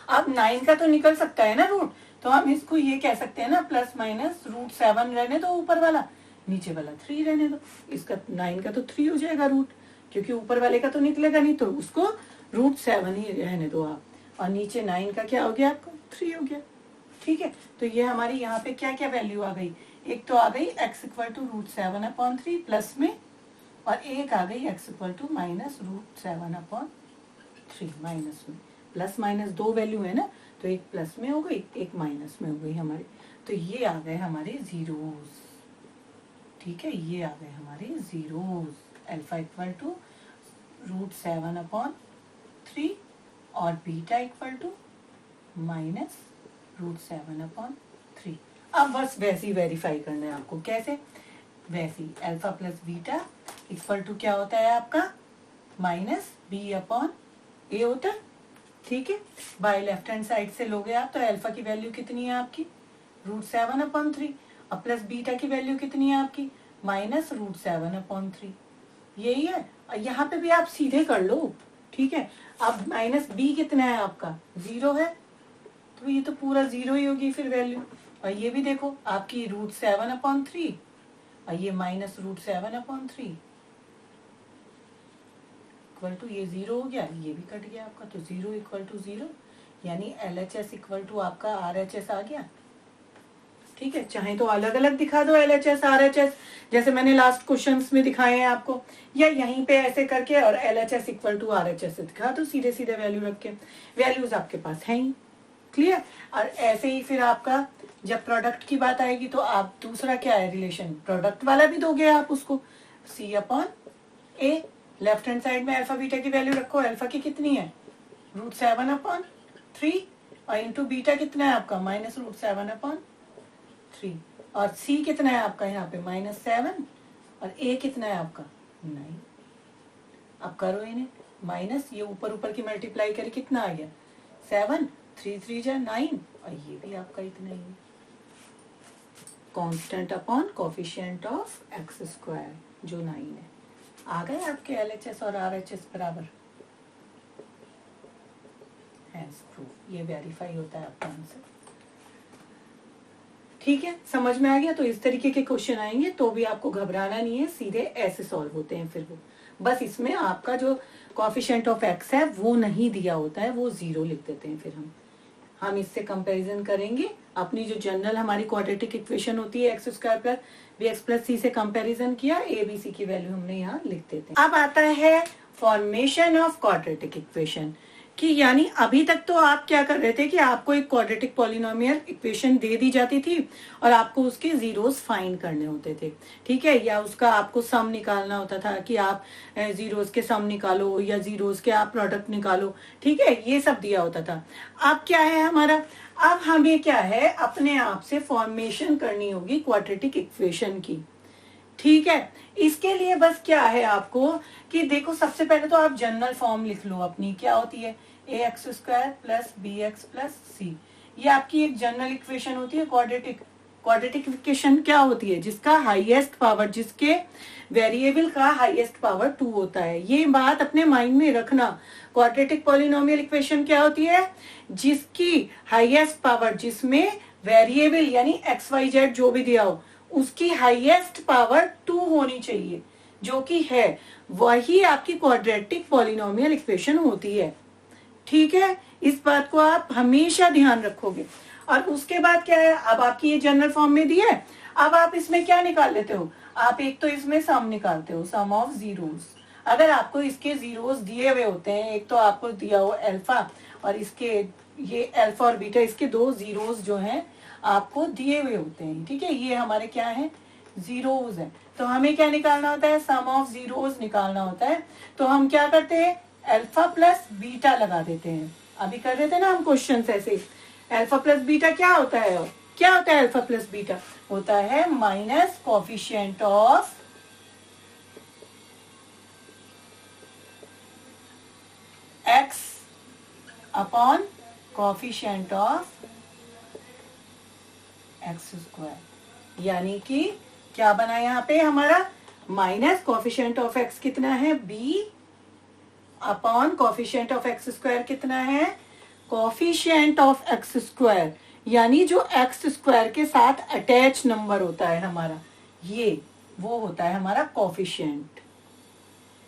अब 9 का तो निकल सकता है ना रूट, तो हम इसको ये कह सकते हैं ना, प्लस माइनस √7 रहने दो ऊपर वाला, नीचे वाला 3 रहने दो। इसका 9 का तो 3 हो जाएगा रूट, क्योंकि ऊपर वाले का तो निकलेगा नहीं, तो उसको √7 ही रहने दो आप। और नीचे 9 का क्या हो गया आपको, 3 हो गया। ठीक है, तो ये हमारी यहाँ पे क्या क्या वैल्यू आ गई, एक तो आ गई x = √7/3 प्लस में, और एक आ गई x = -√7/3 माइनस में। प्लस माइनस दो वैल्यू है ना, तो एक प्लस में हो गई, एक माइनस में हो गई हमारी। तो ये आ गए हमारे जीरोस। ठीक है, ये आ गए हमारे जीरोस। अल्फा = √7/3 और बीटा = -√7/3। अब बस वैसे ही वेरीफाई करना है आपको। कैसे? वैसे ही अल्फा प्लस बीटा = क्या होता है आपका, -b/a होता है। ठीक है, बाय लेफ्ट हैंड साइड से लोगे आप, तो अल्फा की वैल्यू कितनी है आपकी, √7/3, और प्लस बीटा की वैल्यू कितनी है आपकी, -√7/3। यही है, और यहाँ पे भी आप सीधे कर लो। ठीक है, अब -b कितना है आपका, 0 है, तो ये तो पूरा 0 ही होगी फिर वैल्यू। और ये भी देखो आपकी √7/3, और ये -√7/3 इक्वल टू, ये 0 हो गया, ये भी कट गया आपका, तो 0 = 0, यानी LHS = आपका RHS आ गया। ठीक है, चाहे तो अलग अलग दिखा दो LHS RHS, जैसे मैंने लास्ट क्वेश्चंस में दिखाए हैं आपको, या यहीं पे ऐसे करके और LHS = RHS से दिखा दो, सीधे सीधे वैल्यू रख के। वैल्यूज आपके पास है ही, क्लियर। और ऐसे ही फिर आपका जब प्रोडक्ट की बात आएगी, तो आप दूसरा क्या है रिलेशन, प्रोडक्ट वाला भी दोगे आप उसको, C/A। लेफ्ट हैंड साइड में अल्फा बीटा की वैल्यू रखो, अल्फा की कितनी है, √7/3, और इंटू बीटा कितना है आपका, -√7/3, और C कितना है आपका यहाँ पे, -7, और A कितना है आपका, 9। अब करो इन्हें माइनस, ये ऊपर ऊपर की मल्टीप्लाई करके कितना आ गया, 7, 3 3 जा 9, और ये भी आपका इतना ही है। Constant upon coefficient of x², जो 9 है। आ गए आपके LHS और RHS बराबर, ये वेरीफाई होता है आपका आंसर। ठीक है, समझ में आ गया। तो इस तरीके के क्वेश्चन आएंगे तो भी आपको घबराना नहीं है, सीधे ऐसे सॉल्व होते हैं फिर वो। बस इसमें आपका जो कोफिशिएंट ऑफ x है वो नहीं दिया होता है, वो 0 लिख देते हैं। फिर हम इससे कंपैरिजन करेंगे, अपनी जो जनरल हमारी क्वाड्रेटिक इक्वेशन होती है x² + bx + c से कंपैरिजन किया, a b c की वैल्यू हमने यहाँ लिख देते हैं। अब आता है फॉर्मेशन ऑफ क्वाड्रेटिक इक्वेशन कि यानी अभी तक तो आप क्या कर रहे थे कि आपको एक क्वाड्रेटिक पॉलिनोमियल इक्वेशन दे दी जाती थी और आपको उसके जीरोस फाइंड करने होते थे। ठीक है, या उसका आपको सम निकालना होता था कि आप जीरोस के सम निकालो या जीरोस के आप प्रोडक्ट निकालो। ठीक है, ये सब दिया होता था। अब क्या है हमारा, अब हमें क्या है अपने आप से फॉर्मेशन करनी होगी क्वाड्रेटिक इक्वेशन की। ठीक है, इसके लिए बस क्या है आपको कि देखो, सबसे पहले तो आप जनरल फॉर्म लिख लो अपनी, क्या होती है, ax² + bx + c। ये आपकी एक जनरल इक्वेशन होती है क्वाड्रेटिक इक्वेशन क्या होती है, जिसका हाईएस्ट पावर, जिसके वेरिएबल का हाईएस्ट पावर 2 होता है। ये बात अपने माइंड में रखना। क्वाड्रेटिक पॉलिनोमियल इक्वेशन क्या होती है, जिसकी हाईएस्ट पावर, जिसमें वेरिएबल यानी एक्स वाई जेड जो भी दिया हो, उसकी हाईएस्ट पावर 2 होनी चाहिए, जो कि है, वही आपकी क्वाड्रेटिक पॉलिनोमियल इक्वेशन होती है। ठीक है, इस बात को आप हमेशा ध्यान रखोगे। और उसके बाद क्या है, अब आपकी ये जनरल फॉर्म में दी है, अब आप इसमें क्या निकाल लेते हो, आप एक तो इसमें सम निकालते हो, सम ऑफ जीरोस। अगर आपको इसके जीरोस दिए हुए होते हैं, एक तो आपको दिया हो अल्फा और इसके ये अल्फा और बीटा, इसके 2 जीरोस जो हैं आपको दिए हुए होते हैं। ठीक है, ये हमारे क्या है, जीरोस है। तो हमें क्या निकालना होता है, सम ऑफ जीरोस निकालना होता है। तो हम क्या करते हैं, अल्फा प्लस बीटा लगा देते हैं। अभी कर रहे थे ना हम क्वेश्चन ऐसे, अल्फा प्लस बीटा क्या होता है, और क्या होता है अल्फा प्लस बीटा, होता है minus coefficient of x upon coefficient of x square, यानी कि क्या बना यहाँ पे हमारा माइनस कोफिशिएंट ऑफ एक्स कितना है b upon coefficient of x square कितना है कोफिशिएंट ऑफ एक्स स्क्वायर, यानी जो एक्स स्क्वायर के साथ अटैच नंबर होता है हमारा, ये वो होता है हमारा कोफिशिएंट।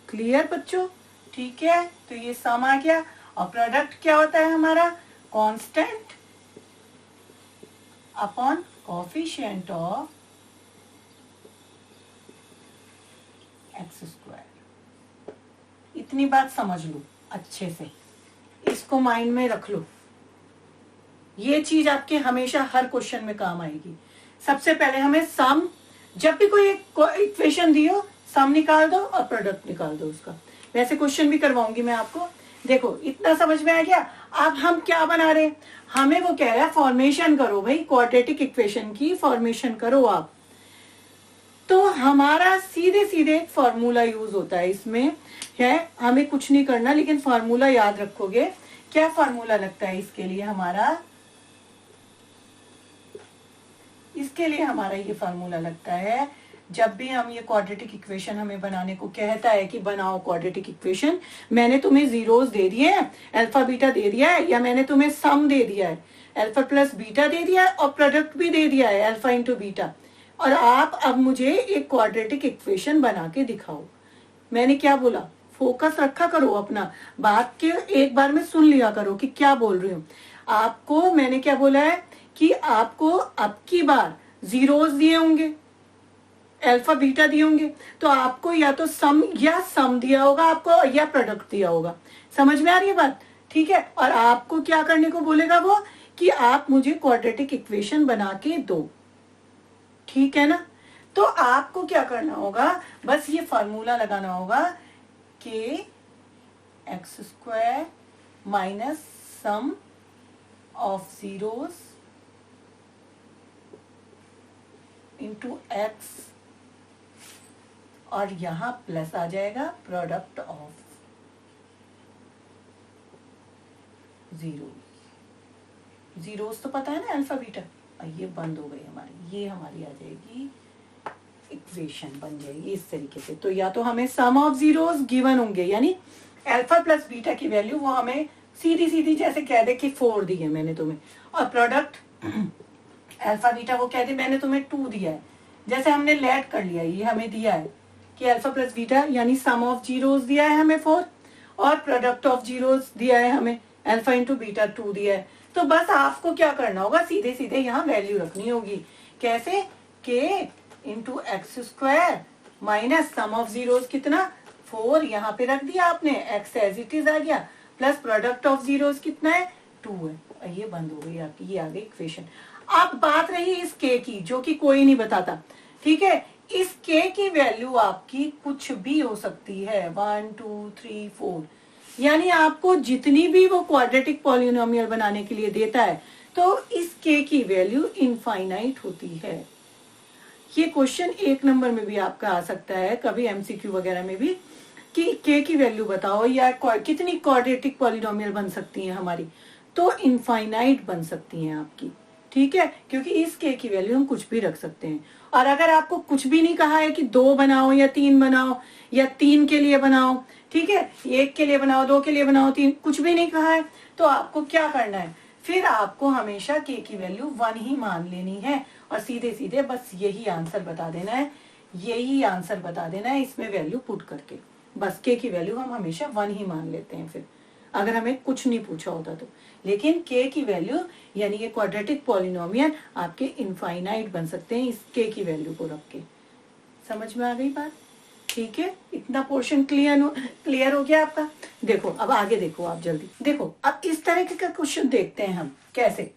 क्लियर बच्चों? ठीक है, तो ये सम आ गया। और प्रोडक्ट क्या होता है हमारा constant upon coefficient of x square. इतनी बात समझ लो अच्छे से, इसको माइंड में रख लो। ये चीज आपके हमेशा हर क्वेश्चन में काम आएगी। सबसे पहले हमें सम, जब भी कोई इक्वेशन दी हो, सम निकाल दो और प्रोडक्ट निकाल दो उसका। वैसे क्वेश्चन भी करवाऊंगी मैं आपको। देखो इतना समझ में आ गया। अब हम क्या बना रहे हैं, हमें वो कह रहा है फॉर्मेशन करो भाई, क्वाड्रेटिक इक्वेशन की फॉर्मेशन करो आप। तो हमारा सीधे सीधे एक फॉर्मूला यूज होता है इसमें, है हमें कुछ नहीं करना, लेकिन फॉर्मूला याद रखोगे। क्या फॉर्मूला लगता है इसके लिए हमारा, इसके लिए हमारा ये फॉर्मूला लगता है, जब भी हम ये क्वाड्रेटिक इक्वेशन हमें बनाने को कहता है कि बनाओ क्वाड्रेटिक इक्वेशन, मैंने तुम्हें जीरोस दे दिए हैं, अल्फा बीटा दे दिया है, या मैंने तुम्हें सम दे दिया है, अल्फा प्लस बीटा दे दिया है, और प्रोडक्ट भी दे दिया है अल्फा इंटू बीटा, और आप अब मुझे एक क्वाड्रेटिक इक्वेशन बना के दिखाओ। मैंने क्या बोला, फोकस रखा करो अपना, बात के एक बार में सुन लिया करो कि क्या बोल रही हूँ आपको। मैंने क्या बोला है कि आपको अब की बार जीरोस दिए होंगे, अल्फा बीटा दिए होंगे, तो आपको या तो सम दिया होगा आपको, या प्रोडक्ट दिया होगा। समझ में आ रही है बात? ठीक है। और आपको क्या करने को बोलेगा वो, कि आप मुझे क्वाड्रेटिक इक्वेशन बना के दो। ठीक है ना? तो आपको क्या करना होगा, बस ये फॉर्मूला लगाना होगा कि x square minus sum of zeros into x, और यहां प्लस आ जाएगा प्रोडक्ट ऑफ जीरोस तो पता है ना अल्फा बीटा। ये बंद हो गई हमारी, ये हमारी आ जाएगी इक्वेशन, बन जाएगी इस तरीके से। तो या तो हमें सम ऑफ जीरोस गिवन होंगे, यानी अल्फा प्लस बीटा की वैल्यू वो हमें सीधी सीधी जैसे कह दे कि 4 दी है मैंने तुम्हें, और प्रोडक्ट अल्फा बीटा वो कह दे मैंने तुम्हें 2 दिया है, जैसे हमने लेट कर लिया। ये हमें दिया है कि अल्फा प्लस बीटा यानी सम ऑफ जीरोस दिया है हमें 4, और प्रोडक्ट ऑफ जीरोस दिया है हमें अल्फा इंटू बीटा 2 दिया है। तो बस आपको क्या करना होगा, सीधे सीधे यहाँ वैल्यू रखनी होगी। कैसे, के into x square minus sum of zeros कितना 4, यहाँ पे रख दिया आपने, एक्स एज इट इज आ गया, प्लस प्रोडक्ट ऑफ जीरोस कितना है 2 है। ये बंद हो गई आपकी, ये आ गई इक्वेशन। अब बात रही इस के की, जो कि कोई नहीं बताता। ठीक है, इस के की वैल्यू आपकी कुछ भी हो सकती है, 1 2 3 4, यानी आपको जितनी भी वो क्वाड्रेटिक पॉलिनोमियल बनाने के लिए देता है, तो इस के की वैल्यू इनफाइनाइट होती है। ये क्वेश्चन 1 नंबर में भी आपका आ सकता है, कभी एमसीक्यू वगैरह में भी, कि के की वैल्यू बताओ या कितनी क्वाड्रेटिक पॉलिनोमियल बन सकती हैं हमारी, तो इनफाइनाइट बन सकती हैं आपकी। ठीक है, क्योंकि इस के की वैल्यू हम कुछ भी रख सकते हैं। और अगर आपको कुछ भी नहीं कहा है कि 2 बनाओ या 3 बनाओ या 3 के लिए बनाओ, ठीक है, 1 के लिए बनाओ, 2 के लिए बनाओ, 3, कुछ भी नहीं कहा है, तो आपको क्या करना है, फिर आपको हमेशा के की वैल्यू 1 ही मान लेनी है, और सीधे सीधे बस यही आंसर बता देना है, यही आंसर बता देना है इसमें वैल्यू पुट करके। बस के की वैल्यू हम हमेशा 1 ही मान लेते हैं फिर, अगर हमें कुछ नहीं पूछा होता तो। लेकिन के की वैल्यू यानी ये क्वाड्रेटिक पॉलिनोमियल आपके इनफाइनाइट बन सकते हैं इस के की वैल्यू को रख के। समझ में आ गई बात? ठीक है, इतना पोर्शन क्लियर हो गया आपका। देखो अब आगे देखो, आप जल्दी देखो। अब इस तरह का क्वेश्चन देखते हैं हम कैसे।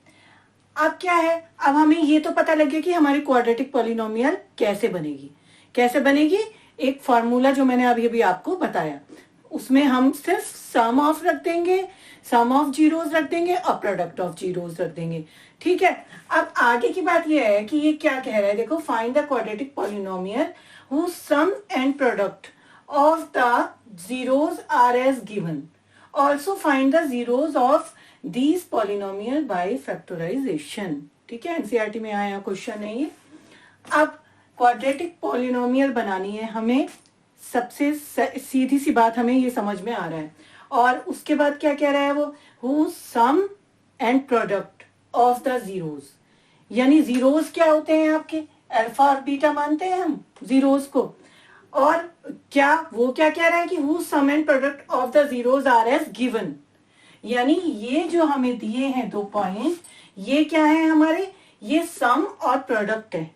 अब क्या है, अब हमें ये तो पता लग गया कि हमारी क्वाड्रेटिक पॉलिनोमियल कैसे बनेगी। कैसे बनेगी, एक फॉर्मूला जो मैंने अभी अभी आपको बताया, उसमें हम सिर्फ सम ऑफ रख देंगे, सम ऑफ जीरोस रख देंगे और प्रोडक्ट ऑफ जीरोस रख देंगे। ठीक है, अब आगे की बात यह है कि ये क्या कह रहा है, देखो, find the quadratic polynomial whose sum and product of the zeros are as given, also find the zeros of these polynomial by factorisation. ठीक है, एनसीईआरटी में आया क्वेश्चन है ये। अब क्वाड्रेटिक पॉलिनोमियल बनानी है हमें, सबसे सीधी सी बात हमें ये समझ में आ रहा है। और उसके बाद क्या कह रहा है वो, whose sum and product of the zeros, यानी जीरोज क्या होते हैं आपके, अल्फा और बीटा मानते हैं हम जीरोज को। और क्या वो क्या कह रहा है कि whose sum and product of the zeros are as given, यानी ये जो हमें दिए हैं 2 पॉइंट, ये क्या है हमारे, ये सम और प्रोडक्ट है।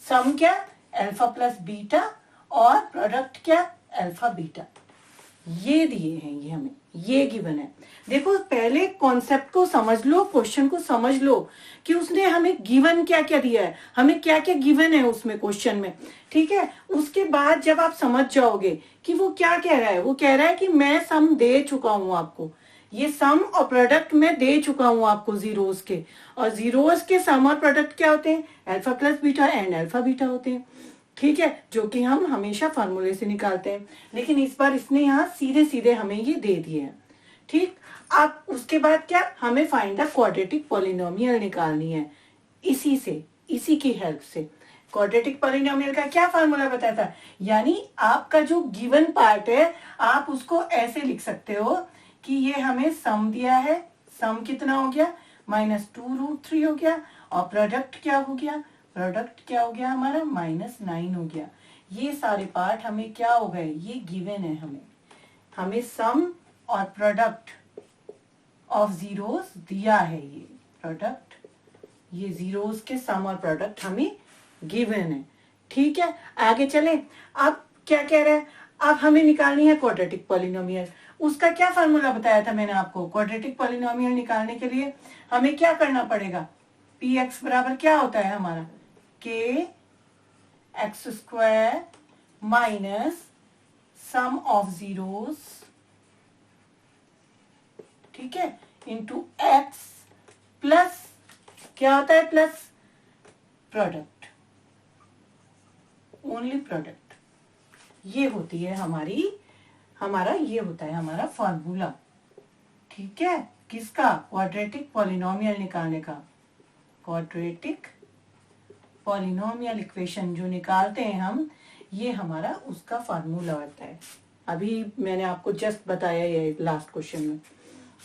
सम क्या, अल्फा प्लस बीटा, और प्रोडक्ट क्या, अल्फा बीटा। ये दिए हैं ये हमें, ये गिवन है। देखो पहले कॉन्सेप्ट को समझ लो, क्वेश्चन को समझ लो कि उसने हमें गिवन क्या क्या दिया है, हमें क्या क्या गिवन है उसमें क्वेश्चन में। ठीक है, उसके बाद जब आप समझ जाओगे कि वो क्या कह रहा है, वो कह रहा है कि मैं सम दे चुका हूं आपको, ये सम और प्रोडक्ट में दे चुका हूं आपको जीरोस के, और जीरोस के सम और प्रोडक्ट क्या होते हैं, alpha plus beta and alpha beta होते हैं। ठीक है, जो कि हम हमेशा फार्मूले से निकालते हैं, लेकिन इस बार इसने यहाँ सीधे सीधे हमें ये दे दिए हैं। ठीक, अब उसके बाद क्या, हमें फाइंड द क्वाड्रेटिक पॉलिनोमियल निकालनी है, इसी से, इसी की हेल्प से। क्वाड्रेटिक पॉलिनोमियल का क्या फार्मूला बताया था, यानी आपका जो गिवन पार्ट है आप उसको ऐसे लिख सकते हो कि ये हमें सम दिया है, सम कितना हो गया, -2√3 हो गया, और प्रोडक्ट क्या हो गया, प्रोडक्ट क्या हो गया हमारा, -9 हो गया। ये सारे पार्ट हमें क्या हो गए, ये गिवन है हमें सम और प्रोडक्ट ऑफ जीरोस दिया है, ये प्रोडक्ट, ये जीरोस के सम और प्रोडक्ट हमें गिवन है। ठीक है, आगे चले। अब क्या कह रहा है, अब हमें निकालनी है क्वाड्रेटिक पॉलिनोमियल। उसका क्या फार्मूला बताया था मैंने आपको, क्वाड्रेटिक पॉलिनोमियल निकालने के लिए हमें क्या करना पड़ेगा, पी एक्स बराबर क्या होता है हमारा, के x square minus sum of zeros, ठीक है, इंटू एक्स प्लस क्या होता है, प्लस प्रोडक्ट, ओनली प्रोडक्ट। ये होती है हमारा ये होता है हमारा फॉर्मूला। ठीक है, किसका, क्वाड्रेटिक पॉलिनोमियल निकालने का। क्वाड्रेटिक पॉलिनोमियल इक्वेशन जो निकालते हैं हम, ये हमारा उसका फार्मूला होता है। अभी मैंने आपको जस्ट बताया ये लास्ट क्वेश्चन में।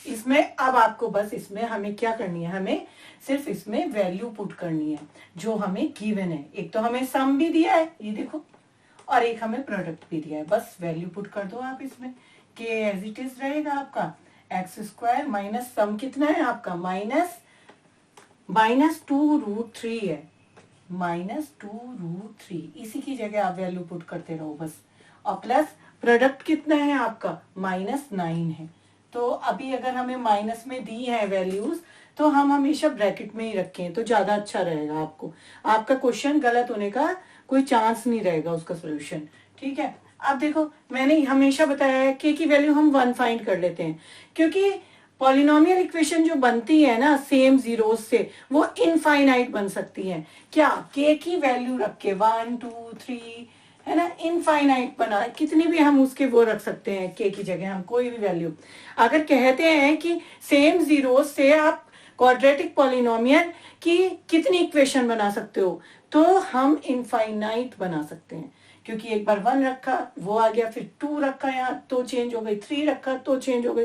इसमें अब आपको बस इसमें हमें क्या करनी है, हमें सिर्फ इसमें वैल्यू पुट करनी है जो हमें गिवन है। एक तो हमें सम भी दिया है, ये देखो, और एक हमें प्रोडक्ट भी दिया है। बस वैल्यू पुट कर दो आप इसमें, के एज इट इज रहेगा आपका एक्स स्क्वायर माइनस सम कितना है आपका, -2√3 है, -2√3, इसी की जगह आप वैल्यू पुट करते रहो बस। और प्लस प्रोडक्ट कितना है आपका, -9 है। तो अभी अगर हमें माइनस में दी है वैल्यूज, तो हम हमेशा ब्रैकेट में ही रखें तो ज्यादा अच्छा रहेगा। आपका क्वेश्चन गलत होने का कोई चांस नहीं रहेगा, उसका सोल्यूशन। ठीक है, अब देखो मैंने हमेशा बताया है के की वैल्यू हम 1 फाइंड कर लेते हैं, क्योंकि पॉलिनोमियल इक्वेशन जो बनती है ना सेम जीरोस से, वो इनफाइनाइट बन सकती है। क्या, के की वैल्यू रख के 1 2 3 है ना, इनफाइनाइट बना, कितनी भी हम उसके वो रख सकते हैं, के की जगह हम कोई भी वैल्यू। अगर कहते हैं कि सेम जीरोस से आप क्वाड्रेटिक पॉलिनोमियल की कितनी इक्वेशन बना सकते हो, तो हम इनफाइनाइट बना सकते हैं, क्योंकि एक बार 1 रखा वो आ गया, फिर 2 रखा यहाँ तो चेंज हो गई, 3 रखा तो चेंज हो गई,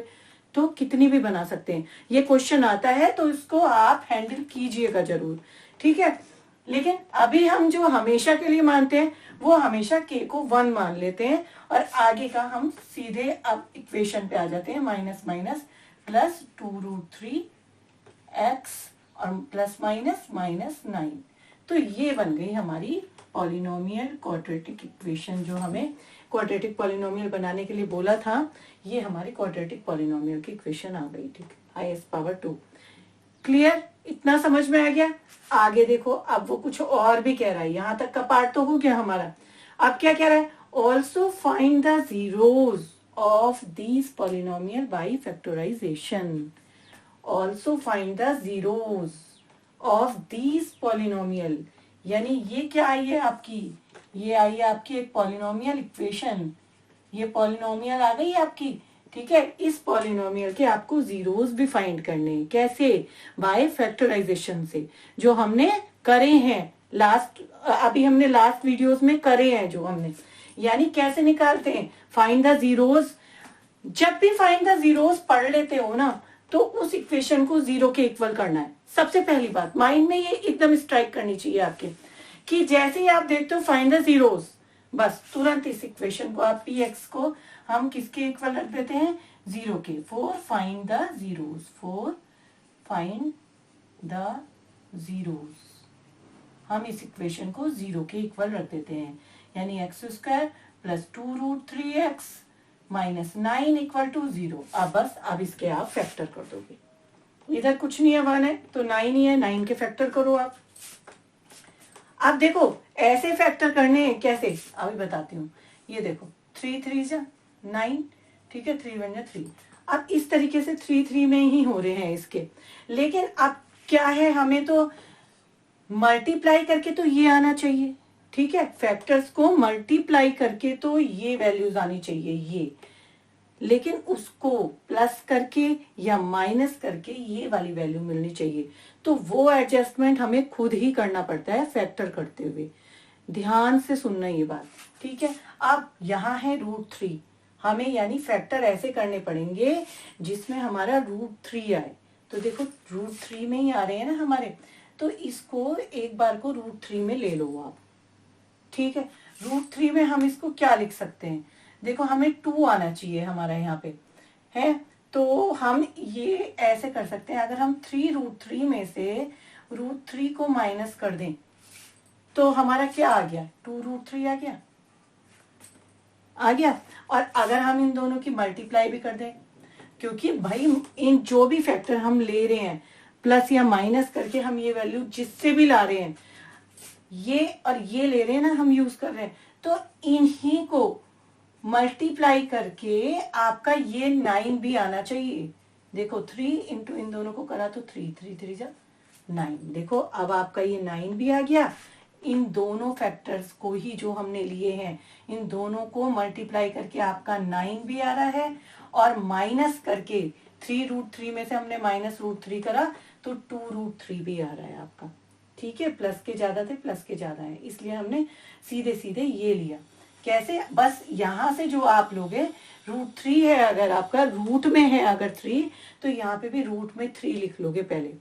तो कितनी भी बना सकते हैं। ये क्वेश्चन आता है तो इसको आप हैंडल कीजिएगा जरूर। ठीक है, लेकिन अभी हम जो हमेशा के लिए मानते हैं वो हमेशा के को 1 मान लेते हैं, और आगे का हम सीधे अब इक्वेशन पे आ जाते हैं, माइनस माइनस प्लस 2√3 एक्स और प्लस माइनस -9। तो ये बन गई हमारी पॉलिनोमियल क्वाड्रेटिक इक्वेशन, जो हमें क्वाड्रेटिक पॉलिनोमियल बनाने के लिए बोला था, ये हमारी क्वाड्रेटिक पॉलिनोमियल की इक्वेशन आ गई। ठीक, i⁻²। क्लियर, इतना समझ में आ गया। आगे देखो, अब वो कुछ और भी कह रहा है, यहां तक का पार्ट तो हो गया हमारा। अब क्या कह रहा है, also find the zeros of these polynomial by factorisation. Also find the zeros of these polynomial, यानी ये क्या आई है आपकी, ये आई है आपकी एक पॉलिनोमियल इक्वेशन। ये पॉलिनोमियल आ गई आपकी ठीक है, इस पॉलिनोमियल के आपको जीरोस भी फाइंड करने हैं। कैसे? बाय फैक्टराइजेशन से, जो हमने करे हैं लास्ट, अभी हमने लास्ट वीडियोस में करे हैं जो हमने। यानी कैसे निकालते हैं? Find the zeros. जब भी फाइंड द जीरोस पढ़ लेते हो ना, तो उस इक्वेशन को जीरो के इक्वल करना है। सबसे पहली बात माइंड में ये एकदम स्ट्राइक करनी चाहिए आपके, कि जैसे ही आप देखते हो फाइंड द जीरोस, बस तुरंत इस इक्वेशन को आप पी एक्स को हम किसके इक्वल रख देते हैं? जीरो के। Four find the zeros, four find the zeros, हम इस इक्वेशन को जीरो के इक्वल रख देते हैं। यानी x square plus 2√3x minus 9 equal to 0। अब बस अब इसके आप फैक्टर कर दोगे। इधर कुछ नहीं है, 1 है तो 9 ही है, 9 के फैक्टर करो आप। अब देखो ऐसे फैक्टर करने हैं कैसे, अभी बताती हूँ। ये देखो 3 3 जा 9, ठीक है, 3 1 जा 3। अब इस तरीके से 3 3 में ही हो रहे हैं इसके। लेकिन अब क्या है, हमें तो मल्टीप्लाई करके तो ये आना चाहिए, ठीक है, फैक्टर्स को मल्टीप्लाई करके तो ये वैल्यूज आनी चाहिए ये, लेकिन उसको प्लस करके या माइनस करके ये वाली वैल्यू मिलनी चाहिए। तो वो एडजस्टमेंट हमें खुद ही करना पड़ता है फैक्टर करते हुए। ध्यान से सुनना ये बात, ठीक है। अब यहाँ है √3, हमें यानी फैक्टर ऐसे करने पड़ेंगे जिसमें हमारा √3 आए। तो देखो √3 में ही आ रहे हैं ना हमारे, तो इसको एक बार को √3 में ले लो आप, ठीक है। √3 में हम इसको क्या लिख सकते हैं? देखो हमें 2 आना चाहिए हमारा यहाँ पे है, तो हम ये ऐसे कर सकते हैं। अगर हम 3√3 में से √3 को माइनस कर दें तो हमारा क्या आ गया? 2√3 आ गया, आ गया। और अगर हम इन दोनों की मल्टीप्लाई भी कर दें, क्योंकि भाई इन जो भी फैक्टर हम ले रहे हैं प्लस या माइनस करके, हम ये वैल्यू जिससे भी ला रहे हैं, ये और ये ले रहे हैं ना, हम यूज कर रहे हैं, तो इन्हीं को मल्टीप्लाई करके आपका ये 9 भी आना चाहिए। देखो 3 इंटू इन दोनों को करा तो 3 3 3 जा 9। देखो अब आपका ये 9 भी आ गया। इन दोनों फैक्टर्स को ही जो हमने लिए हैं, इन दोनों को मल्टीप्लाई करके आपका 9 भी आ रहा है, और माइनस करके 3√3 में से हमने माइनस √3 करा तो 2√3 भी आ रहा है आपका, ठीक है। प्लस के ज्यादा थे, प्लस के ज्यादा है, इसलिए हमने सीधे सीधे ये लिया। कैसे? बस यहां से जो आप लोगे √3 है, अगर आपका रूट में है अगर 3, तो यहाँ पे भी रूट में 3 लिख लोगे पहले,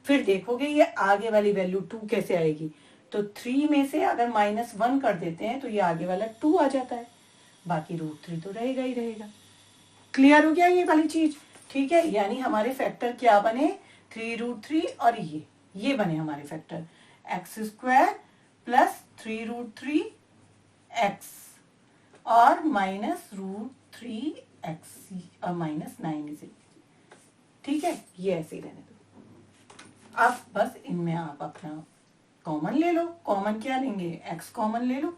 फिर देखोगे ये आगे वाली वैल्यू 2 कैसे आएगी। तो 3 में से अगर -1 कर देते हैं तो ये आगे वाला 2 आ जाता है, बाकी √3 तो रहेगा ही रहेगा। क्लियर हो गया ये वाली चीज, ठीक है। यानी हमारे फैक्टर क्या बने? 3√3 और ये बने हमारे फैक्टर, x² प्लस 3√3x और माइनस √3x और माइनस 9 इसे, ठीक है। ये ऐसे ही रहने दो। अब बस इनमें आप अपना कॉमन ले लो। कॉमन क्या लेंगे? x कॉमन ले लो,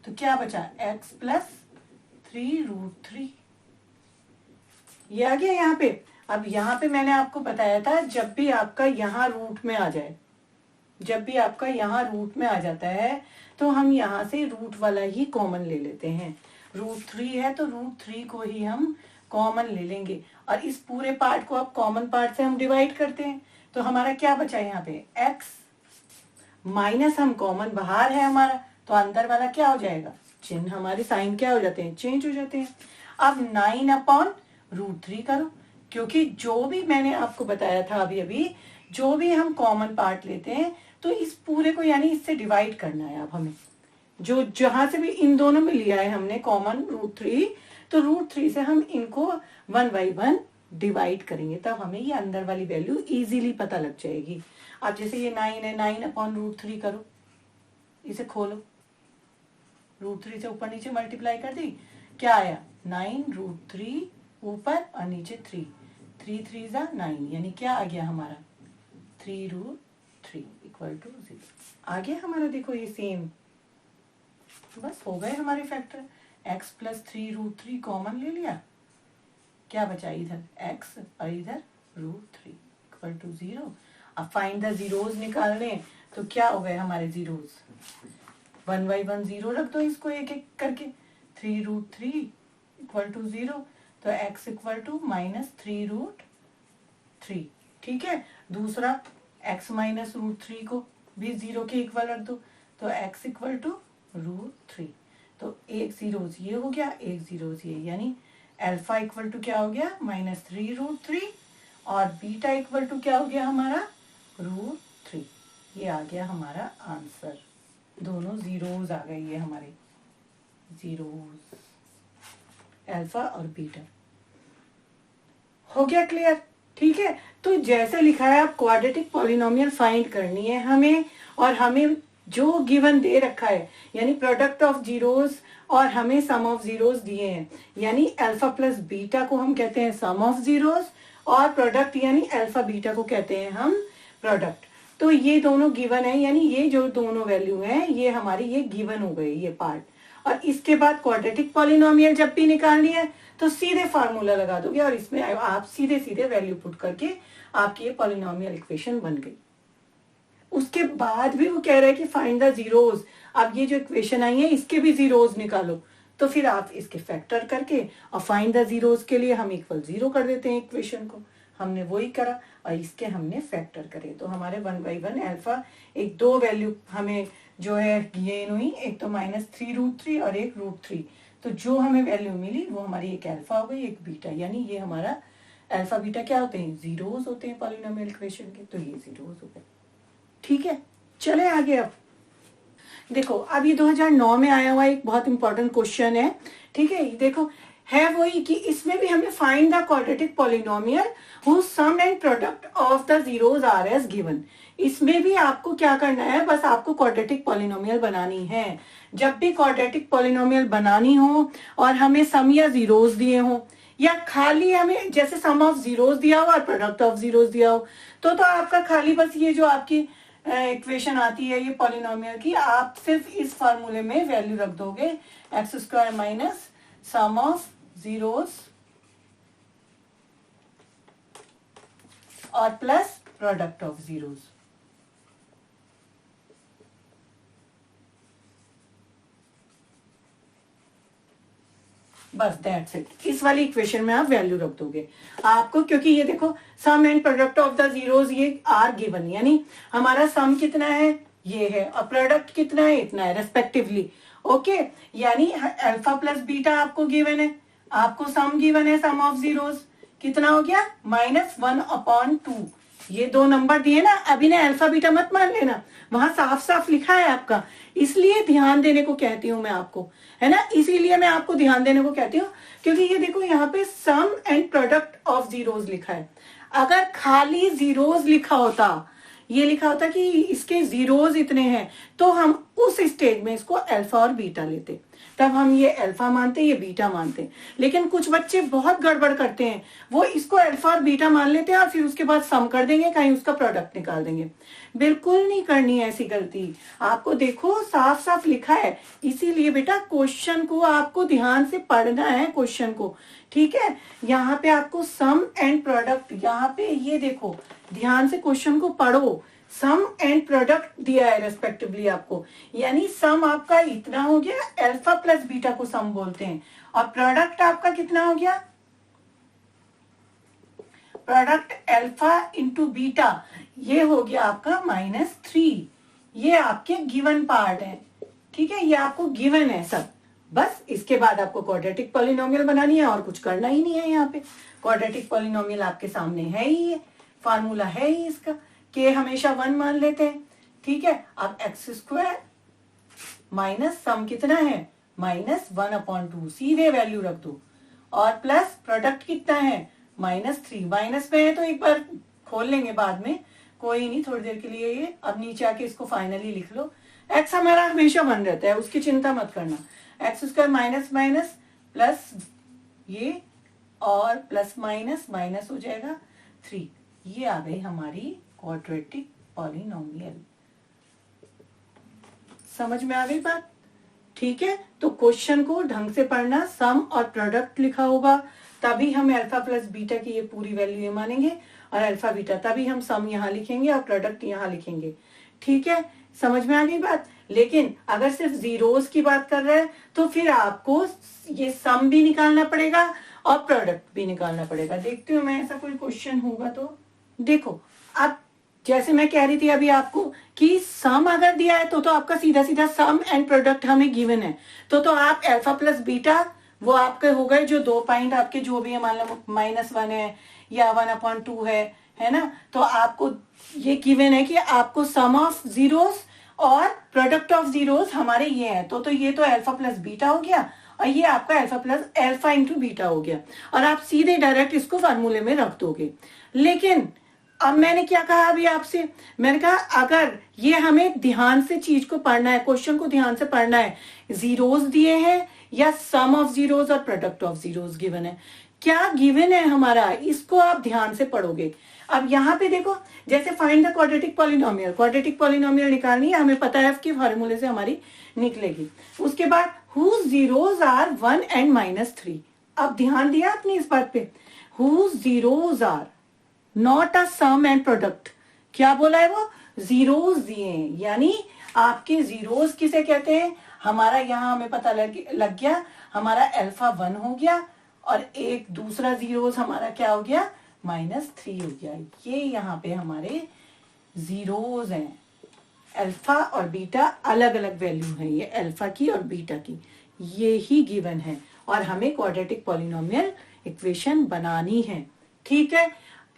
तो क्या बचा? x प्लस 3√3, ये आ गया यहाँ पे। अब यहाँ पे मैंने आपको बताया था, जब भी आपका यहाँ रूट में आ जाए, जब भी आपका यहाँ रूट में आ जाता है, तो हम यहाँ से रूट वाला ही कॉमन ले लेते हैं। √3 है तो √3 को ही हम कॉमन ले लेंगे, और इस पूरे पार्ट को अब कॉमन पार्ट से हम डिवाइड करते हैं। तो हमारा क्या बचा यहाँ पे? x माइनस, हम कॉमन बाहर है हमारा, तो अंदर वाला क्या हो जाएगा? चिन्ह हमारे साइन क्या हो जाते हैं? चेंज हो जाते हैं। अब 9/√3 करो, क्योंकि जो भी मैंने आपको बताया था अभी अभी, जो भी हम कॉमन पार्ट लेते हैं तो इस पूरे को यानी इससे डिवाइड करना है। अब हमें जो जहां से भी इन दोनों में लिया है हमने कॉमन √3, तो √3 से हम इनको 1 by 1 डिवाइड करेंगे, तब हमें ये अंदर वाली वैल्यू इजीली पता लग जाएगी। अब जैसे ये 9 है, 9/√3 करो, इसे खोलो, √3 से ऊपर नीचे मल्टीप्लाई कर दी, क्या आया? 9√3 ऊपर और नीचे 3, 3 3 जा 9, यानी क्या आ गया हमारा? 3√3 इक्वल टू 0 आ गया हमारा। देखो ये सेम, बस हो गए हमारे फैक्टर। x प्लस 3√3 कॉमन ले लिया, क्या बचा? इधर x और इधर √3 इक्वल टू 0। अब फाइंड द जीरोस निकालने, तो क्या हो गए हमारे जीरोस? 1 by 1 0 रख दो इसको एक एक करके। 3√3 इक्वल टू 0, तो x इक्वल टू -3√3। ठीक है, दूसरा x -√3 को भी 0 के इक्वल रख दो, तो x इक्वल टू √3। तो एक जीरोस ये हो गया, एक जीरोस ये, यानी अल्फा इक्वल टू क्या हो गया -3√3 और बीटा इक्वल टू क्या हो गया हमारा √3। ये आ गया हमारा आंसर। दोनों जीरोस आ गए, ये हमारे जीरोस, अल्फा और बीटा। हो गया क्लियर? ठीक है, तो जैसे लिखा है आप क्वाड्रेटिक पॉलिनोमियल फाइंड करनी है हमें, और हमें जो गिवन दे रखा है यानी प्रोडक्ट ऑफ जीरोस और हमें सम ऑफ जीरोस दिए हैं, यानी अल्फा प्लस बीटा को हम कहते हैं सम ऑफ जीरोस और प्रोडक्ट यानी अल्फा बीटा को कहते हैं हम प्रोडक्ट। तो ये दोनों गिवन है, यानी ये जो दोनों वैल्यू हैं ये हमारी ये गिवन हो गई ये पार्ट। और इसके बाद क्वाड्रेटिक पॉलिनोमियल जब भी निकालनी है तो सीधे फार्मूला लगा दोगे और इसमें आप सीधे सीधे वैल्यू पुट करके आपकी ये पॉलिनोमियल इक्वेशन बन गई। उसके बाद भी वो कह रहा है कि फाइंड द जीरोस। अब ये जो इक्वेशन आई है इसके भी जीरोस निकालो, तो फिर आप इसके फैक्टर करके और फाइंड द जीरोस के लिए हम इक्वल 0 कर देते हैं इक्वेशन को। हमने वही करा और इसके हमने फैक्टर करे, तो हमारे 1/1 अल्फा एक दो वैल्यू हमें जो है गेन हुई, एक तो -3√3 और एक √3। तो जो हमें वैल्यू मिली वो हमारी एक अल्फा हो गई, एक बीटा, यानी ये हमारा अल्फा बीटा क्या होते हैं जीरोस होते हैं पॉलिनोमियल इक्वेशन के, तो ये जीरोस हो गए। ठीक है, चले आगे। अब देखो, अब ये 2009 में आया हुआ एक बहुत इंपॉर्टेंट क्वेश्चन है। ठीक है, देखो है वही कि इसमें भी हमें find the quadratic polynomial whose sum and product of the zeros are as given. इसमें भी आपको क्या करना है, बस आपको क्वाड्रेटिक पॉलिनोमियल बनानी है। जब भी क्वाड्रेटिक पॉलिनोमियल बनानी हो और हमें सम या जीरोस दिए हो, या खाली हमें जैसे सम ऑफ जीरोस दिया हो और प्रोडक्ट ऑफ जीरोस दिया हो, तो आपका खाली बस ये जो आपकी इक्वेशन आती है ये पॉलिनोमियल की, आप सिर्फ इस फॉर्मूले में वैल्यू रख दोगे x² minus sum of zeros और प्लस प्रोडक्ट ऑफ जीरोस। बस दैट्स इट। इस वाली इक्वेशन में आप वैल्यू रख दोगे आपको, क्योंकि ये देखो sum and product of the zeros ये आर गिवन, यानी हमारा सम कितना है ये है और प्रोडक्ट कितना है इतना है रेस्पेक्टिवली। ओके, यानी अल्फा प्लस बीटा आपको गिवन है, आपको सम गिवन है सम ऑफ जीरोस कितना हो गया -1/2। ये दो नंबर दिए ना, अभी ने अल्फा बीटा मत मान लेना, वहां साफ साफ लिखा है आपका, इसलिए ध्यान देने को कहती हूं मैं आपको, है ना, इसीलिए मैं आपको ध्यान देने को कहती हूँ, क्योंकि ये देखो यहाँ पे सम एंड प्रोडक्ट ऑफ जीरोस लिखा है। अगर खाली जीरोस लिखा होता, ये लिखा होता कि इसके जीरोस इतने हैं, तो हम उस स्टेज में इसको अल्फा और बीटा लेते, तब हम ये अल्फा मानते ये बीटा मानते। लेकिन कुछ बच्चे बहुत गड़बड़ करते हैं, वो इसको अल्फा और बीटा मान लेते हैं और फिर उसके बाद सम कर देंगे, कहीं उसका प्रोडक्ट निकाल देंगे। बिल्कुल नहीं करनी है ऐसी गलती। आपको देखो साफ साफ लिखा है, इसीलिए बेटा क्वेश्चन को आपको ध्यान से पढ़ना है क्वेश्चन को। ठीक है, यहाँ पे आपको सम एंड प्रोडक्ट, यहाँ पे ये देखो ध्यान से क्वेश्चन को पढ़ो, सम एंड प्रोडक्ट दिया है रेस्पेक्टिवली आपको, यानी सम आपका इतना हो गया, अल्फा प्लस बीटा को सम बोलते हैं, और प्रोडक्ट आपका कितना हो गया, प्रोडक्ट अल्फा इंटू बीटा, ये हो गया आपका -3। ये आपके गिवन पार्ट है। ठीक है, ये आपको गिवन है सब। बस इसके बाद आपको क्वाड्रेटिक पॉलिनोमियल बनानी है और कुछ करना ही नहीं है। यहाँ पे क्वाड्रेटिक पॉलिनोमियल आपके सामने है ही, है फार्मूला है ही इसका, के हमेशा 1 मान लेते हैं। ठीक है, अब x² माइनस सम कितना है -1/2, सीधे वैल्यू रख दो, और प्लस प्रोडक्ट कितना है -3। माइनस में है तो एक बार खोल लेंगे बाद में, कोई नहीं, थोड़ी देर के लिए ये। अब नीचे आके इसको फाइनली लिख लो, x हमारा हमेशा 1 रहता है, उसकी चिंता मत करना। x² माइनस माइनस प्लस ये और प्लस माइनस माइनस हो जाएगा 3। ये आ गई हमारी क्वाड्रेटिक पॉलिनोमियल। समझ में आ गई बात? ठीक है, तो क्वेश्चन को ढंग से पढ़ना, सम और प्रोडक्ट लिखा होगा तभी हम अल्फा प्लस बीटा की ये पूरी वैल्यू मानेंगे, और अल्फा बीटा तभी हम सम यहाँ लिखेंगे और प्रोडक्ट यहाँ लिखेंगे। ठीक है, समझ में आ गई बात? लेकिन अगर सिर्फ जीरोस की बात कर रहे हैं तो फिर आपको ये सम भी निकालना पड़ेगा और प्रोडक्ट भी निकालना पड़ेगा। देखती हूँ मैं ऐसा कोई क्वेश्चन होगा तो। देखो अब जैसे मैं कह रही थी अभी आपको कि सम अगर दिया है तो आपका सीधा सीधा सम एंड प्रोडक्ट हमें गिवन है, तो आप अल्फा प्लस बीटा वो आपके हो गए जो 2 पॉइंट आपके जो भी है, मान लो -1 है या 1/2 है ना। तो आपको ये गिवन है कि आपको सम ऑफ जीरोस और प्रोडक्ट ऑफ जीरोस हमारे ये है, तो ये तो अल्फा प्लस बीटा हो गया और ये आपका alpha plus alpha into beta हो गया, और आप सीधे डायरेक्ट इसको फार्मूले में रख दोगे। लेकिन अब मैंने क्या कहा अभी आपसे, मैंने कहा अगर ये हमें ध्यान से चीज को पढ़ना है, क्वेश्चन को ध्यान से पढ़ना है, जीरोस दिए हैं या सम ऑफ जीरोस और प्रोडक्ट ऑफ जीरोस गिवन है, क्या गिवन है हमारा, इसको आप ध्यान से पढ़ोगे। अब यहाँ पे देखो जैसे find the quadratic polynomial, quadratic polynomial निकालनी है, हमें पता है कि फार्मूले से हमारी निकलेगी। उसके बाद whose zeros are 1 and -3। अब ध्यान दिया आपने इस बात पे, whose zeros are not a sum and product, क्या बोला है वो, जीरोस दिए हैं, यानी आपके जीरोस किसे कहते हैं, हमारा यहाँ हमें पता लग गया हमारा अल्फा 1 हो गया और एक दूसरा जीरोस हमारा क्या हो गया -3 हो गया। ये यहाँ पे हमारे जीरोस हैं, अल्फा और बीटा अलग अलग वैल्यू है, ये अल्फा की और बीटा की, ये ही गिवन है और हमें क्वाड्रेटिक पॉलिनोमियल इक्वेशन बनानी है। ठीक है,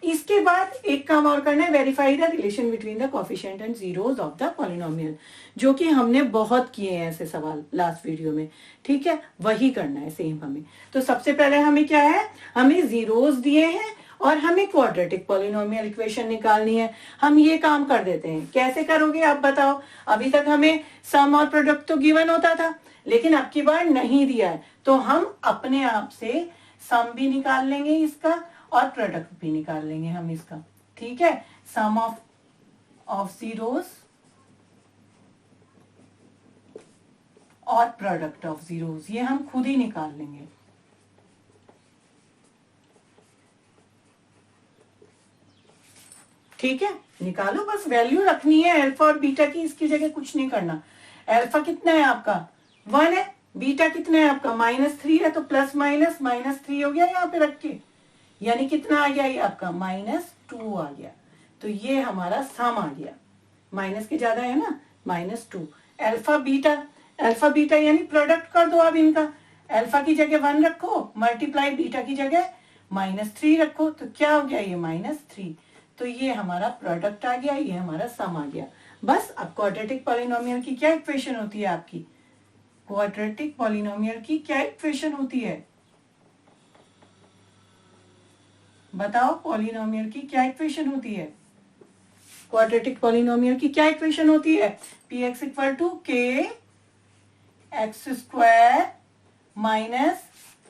इसके बाद एक काम और करना है, verify the relation between the coefficient and zeros of the polynomial, जो कि हमने बहुत किए हैं ऐसे सवाल लास्ट वीडियो में। ठीक है, वही करना है सेम हमें। तो सबसे पहले हमें क्या है, हमें जीरोस दिए हैं और हमें क्वाड्रेटिक पॉलिनोमियल इक्वेशन निकालनी है। हम ये काम कर देते हैं, कैसे करोगे आप बताओ। अभी तक हमें सम और प्रोडक्ट तो गिवन होता था, लेकिन अब की बार नहीं दिया है, तो हम अपने आप से सम भी निकाल लेंगे इसका और प्रोडक्ट भी निकाल लेंगे हम इसका। ठीक है, सम ऑफ जीरोस और प्रोडक्ट ऑफ जीरोस ये हम खुद ही निकाल लेंगे। ठीक है, निकालो, बस वैल्यू रखनी है अल्फा और बीटा की, इसकी जगह कुछ नहीं करना। अल्फा कितना है आपका 1 है, बीटा कितना है आपका -3 है, तो प्लस माइनस -3 हो गया यहाँ पे रख के, यानी कितना आ गया ये आपका -2 आ गया। तो ये हमारा सम आ गया, माइनस के ज्यादा है ना, -2। अल्फा बीटा यानी प्रोडक्ट कर दो अब इनका, अल्फा की जगह 1 रखो, मल्टीप्लाई बीटा की जगह -3 रखो, तो क्या हो गया ये -3। तो ये हमारा प्रोडक्ट आ गया, ये हमारा सम आ गया। बस अब क्वाड्रेटिक पॉलिनोमियल की क्या इक्वेशन होती है आपकी, क्वाड्रेटिक पॉलिनोमियल की क्या इक्वेशन होती है बताओ, पॉलिनोमियल की क्या इक्वेशन होती है, क्वाड्रेटिक पॉलिनोमियल की क्या इक्वेशन होती है, px = k x² minus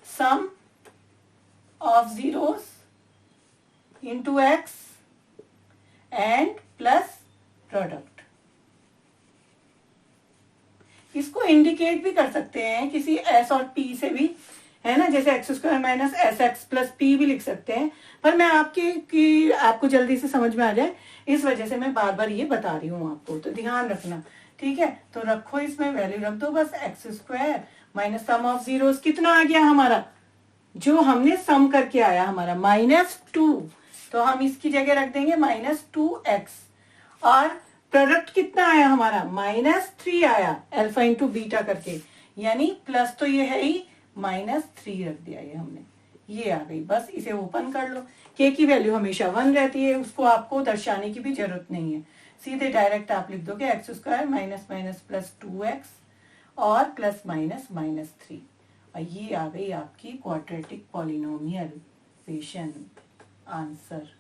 sum of zeros into x and plus product. इसको इंडिकेट भी कर सकते हैं किसी s और p से भी, है ना, जैसे x² minus sx plus p भी लिख सकते हैं, पर मैं आपको जल्दी से समझ में आ जाए इस वजह से मैं बार बार ये बता रही हूँ आपको, तो ध्यान रखना। ठीक है, तो रखो, इसमें वैल्यू रख दो बस, x² minus sum of zeros कितना आ गया हमारा, जो हमने सम करके आया हमारा -2, तो हम इसकी जगह रख देंगे -2x, और प्रोडक्ट कितना आया हमारा -3 आया अल्फा इंटू बीटा करके, यानी प्लस तो ये है ही, -3 रख दिया ये हमने, ये आ गई। बस इसे ओपन कर लो, k की वैल्यू हमेशा 1 रहती है, उसको आपको दर्शाने की भी जरूरत नहीं है, सीधे डायरेक्ट आप लिख दोगे x² minus minus plus 2x और प्लस माइनस -3, और ये आ गई आपकी क्वाड्रेटिक पॉलिनोमियल इक्वेशन आंसर।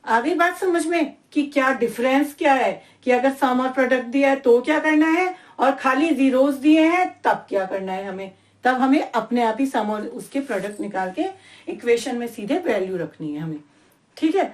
आ गई बात समझ में कि क्या डिफरेंस क्या है, कि अगर सम और प्रोडक्ट दिया है तो क्या करना है, और खाली जीरोस दिए हैं तब क्या करना है हमें, तब हमें अपने आप ही सम और उसके प्रोडक्ट निकाल के इक्वेशन में सीधे वैल्यू रखनी है हमें। ठीक है,